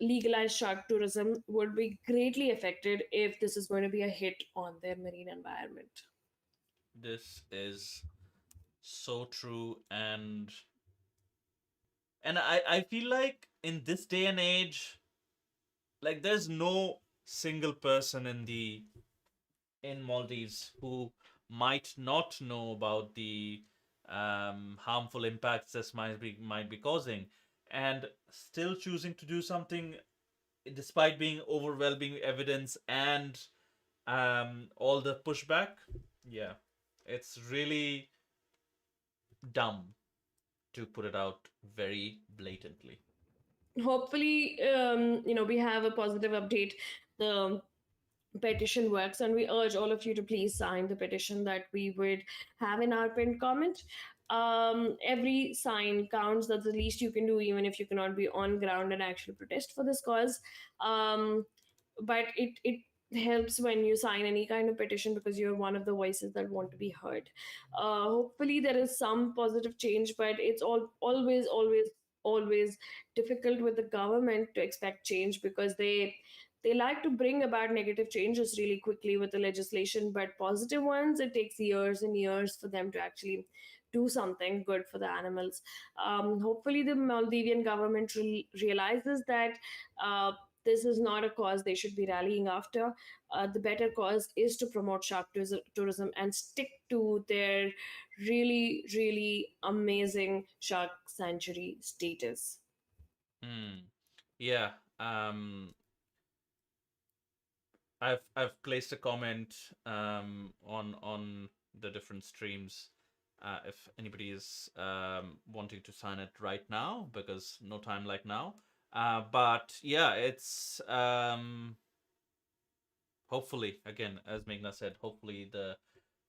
legalized shark tourism would be greatly affected if this is going to be a hit on their marine environment. This is so true. And I feel like in this day and age, like there's no single person in Maldives who might not know about the harmful impacts this might be causing, and still choosing to do something despite being overwhelming evidence and all the pushback. Yeah, it's really dumb, to put it out very blatantly. Hopefully, you know, we have a positive update. The petition works, and we urge all of you to please sign the petition that we would have in our pinned comment. Every sign counts. That's the least you can do, even if you cannot be on ground and actually protest for this cause. But it helps when you sign any kind of petition, because you're one of the voices that want to be heard. Hopefully there is some positive change, but it's always difficult with the government to expect change, because they like to bring about negative changes really quickly with the legislation, but positive ones, it takes years and years for them to actually do something good for the animals. Hopefully the Maldivian government realizes that uh, this is not a cause they should be rallying after. The better cause is to promote shark tourism and stick to their really really amazing shark sanctuary status. Hmm. Yeah. I've placed a comment on the different streams. If anybody is wanting to sign it right now, because no time like now. But yeah, it's hopefully, again, as Meghna said, hopefully the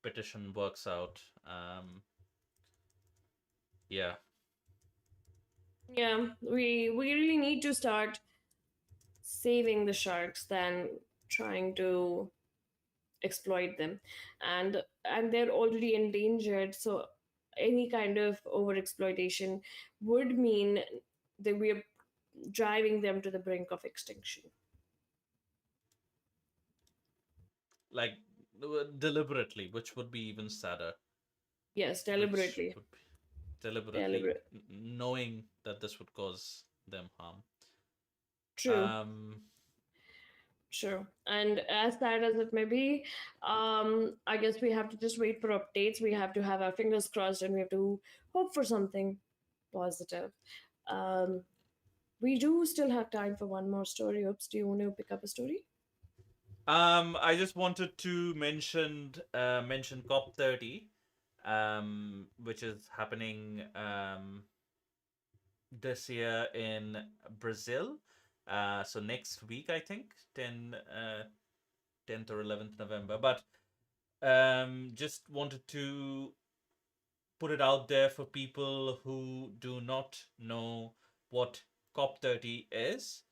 petition works out. Yeah. Yeah, we really need to start saving the sharks than trying to exploit them. And they're already endangered, so any kind of over exploitation would mean that we are driving them to the brink of extinction. Like deliberately, which would be even sadder. Yes, Which deliberately. would be deliberately Deliberate. knowing that this would cause them harm. True. Um, Sure. And as sad as it may be, I guess we have to just wait for updates. We have to have our fingers crossed and we have to hope for something positive. Um, we do still have time for one more story. Oops, do you want to pick up a story? I just wanted to mention COP30, which is happening this year in Brazil. So next week, I think, 10th or 11th November. But just wanted to put it out there for people who do not know what COP30 is.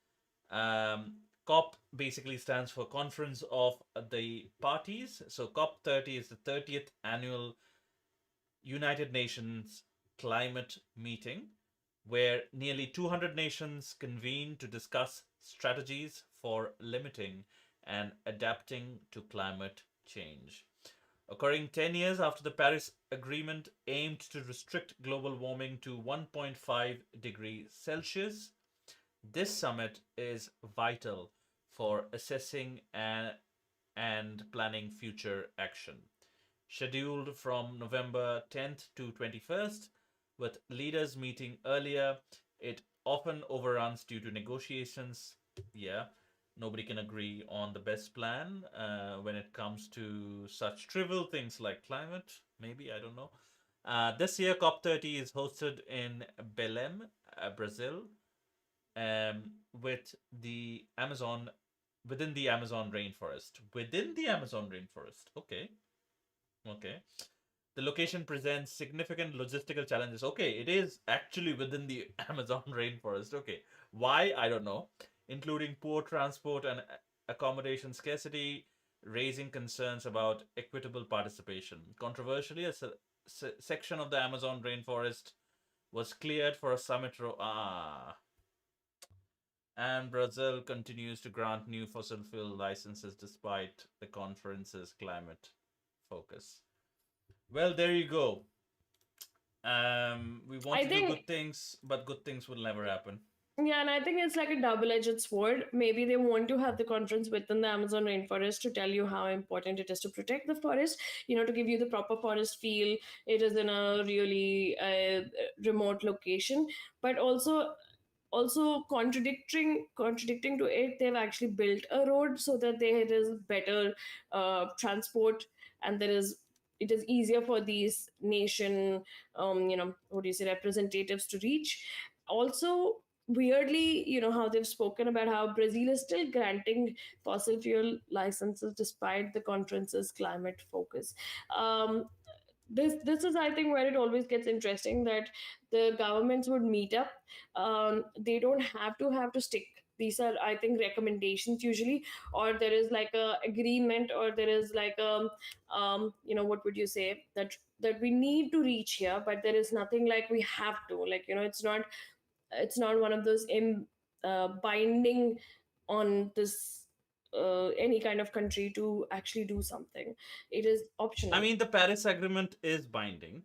COP basically stands for Conference of the Parties. So COP30 is the 30th annual United Nations climate meeting where nearly 200 nations convene to discuss strategies for limiting and adapting to climate change. Occurring 10 years after the Paris Agreement aimed to restrict global warming to 1.5 degrees Celsius, this summit is vital for assessing and planning future action. Scheduled from November 10th to 21st, with leaders meeting earlier, it often overruns due to negotiations. Yeah, nobody can agree on the best plan when it comes to such trivial things like climate. Maybe, I don't know. This year, COP30 is hosted in Belém, Brazil, with the Amazon within the Amazon rainforest. Within the Amazon rainforest. Okay. Okay. The location presents significant logistical challenges. Okay, it is actually within the Amazon rainforest. Okay. Why? I don't know. Including poor transport and accommodation scarcity, raising concerns about equitable participation. Controversially, section of the Amazon rainforest was cleared for a summit. And Brazil continues to grant new fossil fuel licenses despite the conference's climate focus. Well, there you go. We want I to do think, good things, but good things will never happen. yeah, and I think it's like a double edged sword. Maybe they want to have the conference within the Amazon rainforest to tell you how important it is to protect the forest, to give you the proper forest feel. It is in a really remote location, but also contradicting to it, they've actually built a road so that there is better transport, and it is easier for these nation, what do you say, representatives to reach. Also, weirdly, how they've spoken about how Brazil is still granting fossil fuel licenses despite the conference's climate focus. um, this is, I think, where it always gets interesting, that the governments would meet up. They don't have to stick. These are, I think, recommendations usually, or there is like a agreement, or there is like a, what would you say, that we need to reach here, but there is nothing like we have to, like, it's not one of those binding on this, any kind of country to actually do something. It is I optional. mean, the Paris Agreement is binding.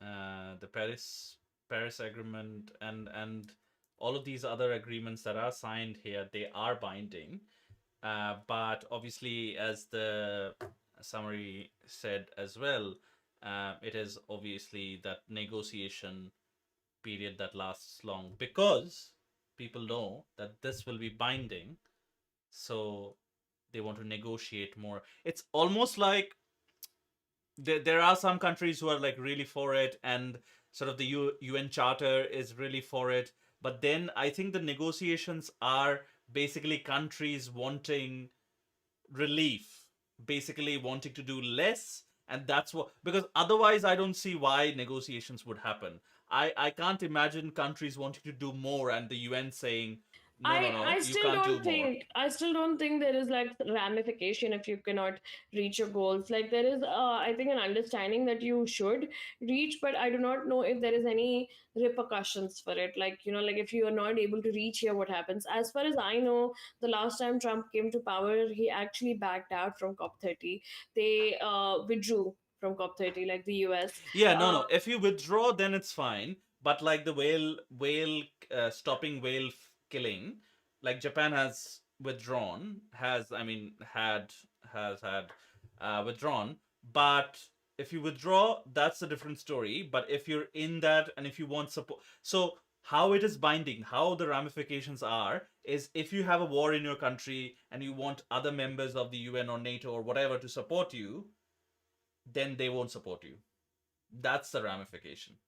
The Paris Agreement and all of these other agreements that are signed here, they are binding. But obviously, as the summary said as well, it is obviously that negotiation period that lasts long because people know that this will be binding, so they want to negotiate more. It's almost like there are some countries who are like really for it, and sort of the UN Charter is really for it. But then I think the negotiations are basically countries wanting relief, basically wanting to do less, and that's what, because otherwise I don't see why negotiations would happen. I can't imagine countries wanting to do more and the UN saying No, no, no. You can't do more. I still don't think there is like ramification if you cannot reach your goals. Like there is I think an understanding that you should reach, but I do not know if there is any repercussions for it. Like, you know, like if you are not able to reach here, what happens? As far as I know, the last time Trump came to power, he actually backed out from COP30. They withdrew from COP30, like the US. Yeah, no, Uh, no. If you withdraw, then it's fine. But like the stopping killing, like Japan has withdrawn, has I mean has had withdrawn. But if you withdraw, that's a different story. But if you're in that and if you want support, so how it is binding, how the ramifications are, is if you have a war in your country and you want other members of the UN or NATO or whatever to support you, then they won't support you. That's the ramification.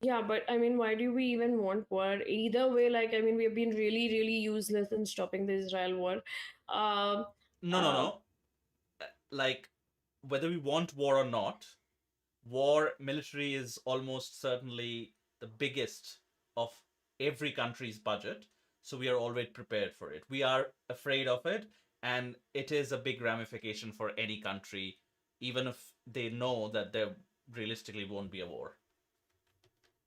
Yeah, but I mean, why do we even want war? Either way, like, I mean, we have been really, really useless in stopping the Israel war. Um, No, no, uh, no. Like, whether we want war or not, war military is almost certainly the biggest of every country's budget. So we are always prepared for it. We are afraid of it, and it is a big ramification for any country, even if they know that there realistically won't be a war.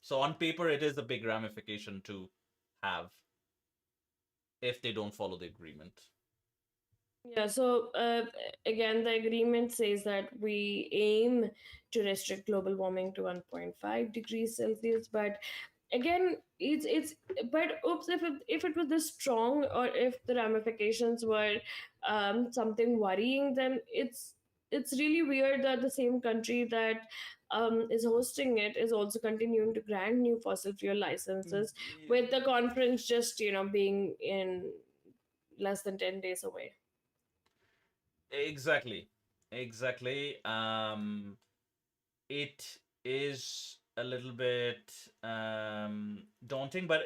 So on paper, it is a big ramification to have if they don't follow the agreement. yeah, so again, the agreement says that we aim to restrict global warming to 1.5 degrees Celsius, but again, it's but oops, if it was this strong, or if the ramifications were something worrying, then it's really weird that the same country that is hosting it is also continuing to grant new fossil fuel licenses, with the conference just, you know, being in less than 10 days away. Exactly. Exactly. It is a little bit daunting, but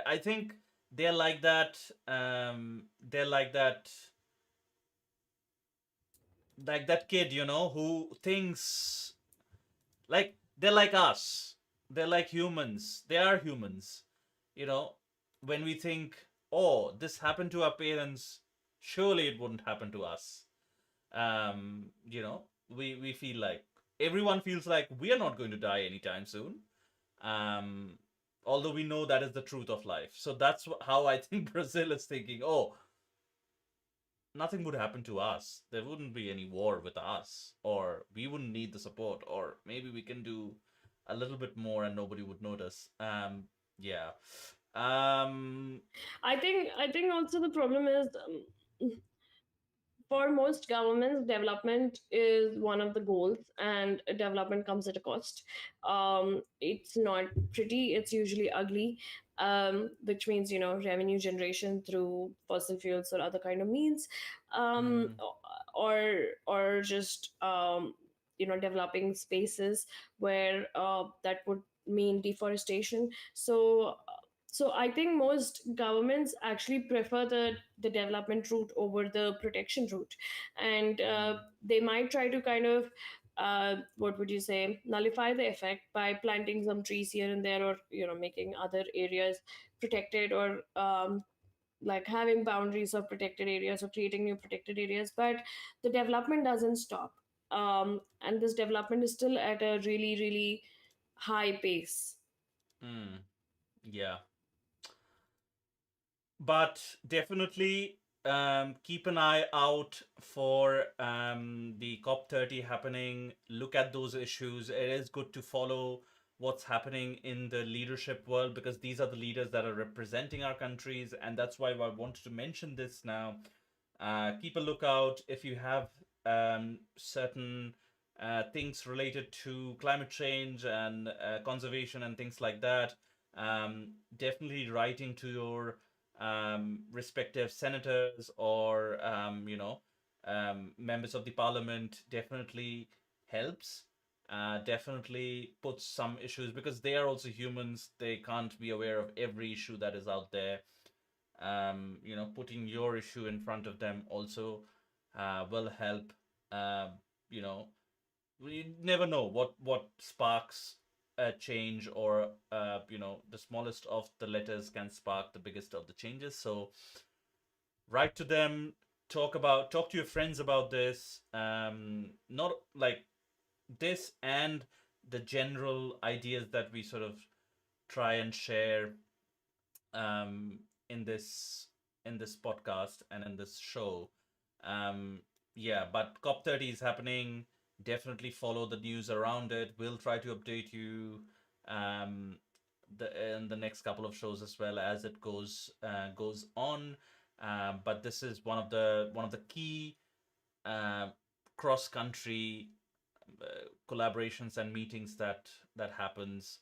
I think they're like that. They're like that kid, who thinks like they're like us. They're like humans. They are humans. You know, when we think, oh, this happened to our parents, surely it wouldn't happen to us. We feel like everyone feels like we are not going to die anytime soon. Um, Although we know that is the truth of life. So that's how I think Brazil is thinking. Oh, nothing would happen to us. There wouldn't be any war with us, or we wouldn't need the support, or maybe we can do a little bit more and nobody would notice. Yeah. Um, I think also the problem is, for most governments, development is one of the goals, and development comes at a cost. It's not pretty, it's usually ugly, which means, you know, revenue generation through fossil fuels or other kind of means, um, mm, or just you know, developing spaces where that would mean deforestation. So I think most governments actually prefer the development route over the protection route, and mm, they might try to kind of what would you say, nullify the effect by planting some trees here and there, or, you know, making other areas protected, or like having boundaries of protected areas or creating new protected areas. But the development doesn't stop, and this development is still at a really, really high pace. mm, yeah. But definitely keep an eye out for the COP30 happening. Look at those issues. It is good to follow what's happening in the leadership world, because these are the leaders that are representing our countries, and that's why I wanted to mention this now. Keep a lookout if you have certain things related to climate change and conservation and things like that. Definitely writing to your respective senators or members of the parliament definitely helps. Definitely puts some issues, because they are also humans. They can't be aware of every issue that is out there. Putting your issue in front of them also will help. You know, we never know what sparks. change, or the smallest of the letters can spark the biggest of the changes. So write to them, talk to your friends about this. Not like this, and the general ideas that we sort of try and share um, in this podcast and in this show. Um, yeah, but COP30 is happening. Definitely follow the news around it. We'll try to update you um, in the next couple of shows as well as it goes on. But this is one of the key uh, cross country collaborations and meetings that happens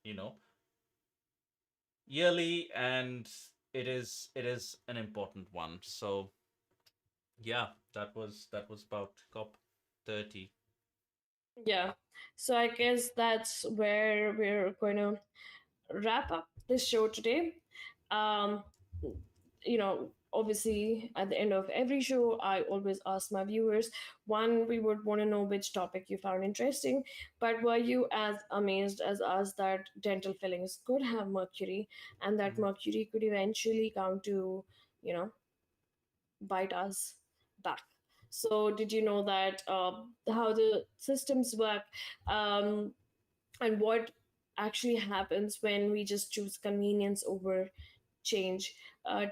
you know yearly, and it is an important one. So yeah, that was about COP 30. Yeah. So I guess that's where we're going to wrap up this show today. Um, Obviously, at the end of every show, I always ask my viewers one, we would want to know which topic you found interesting, but were you as amazed as us that dental fillings could have mercury and that Mhm. mercury could eventually come to, you know, bite us back? So, did you know that how the systems work? Um, and what actually happens when we just choose convenience over change.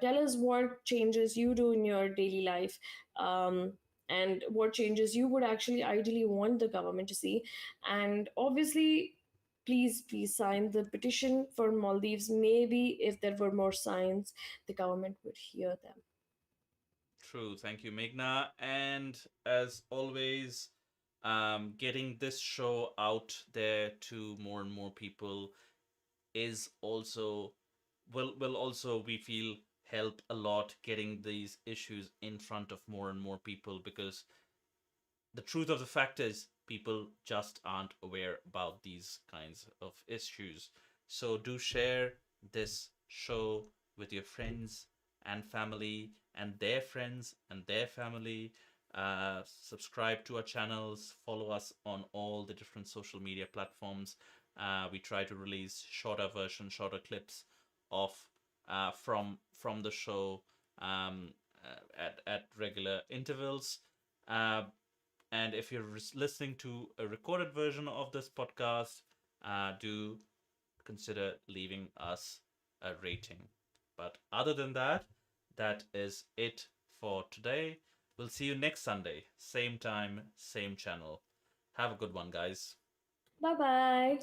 Tell us what changes you do in your daily life, um, and what changes you would actually ideally want the government to see. And obviously, please sign the petition for Maldives. Maybe if there were more signs, the government would hear them. True. Thank you, Meghna. And as always, getting this show out there to more and more people is also will also, we feel, help a lot getting these issues in front of more and more people, because the truth of the fact is people just aren't aware about these kinds of issues. So do share this show with your friends and family and their friends and their family. Subscribe to our channels, follow us on all the different social media platforms. We try to release shorter clips of from the show at regular intervals. Uh, and if you're listening to a recorded version of this podcast, do consider leaving us a rating. But other than that, that is it for today. We'll see you next Sunday, same time, same channel. Have a good one, guys. Bye bye.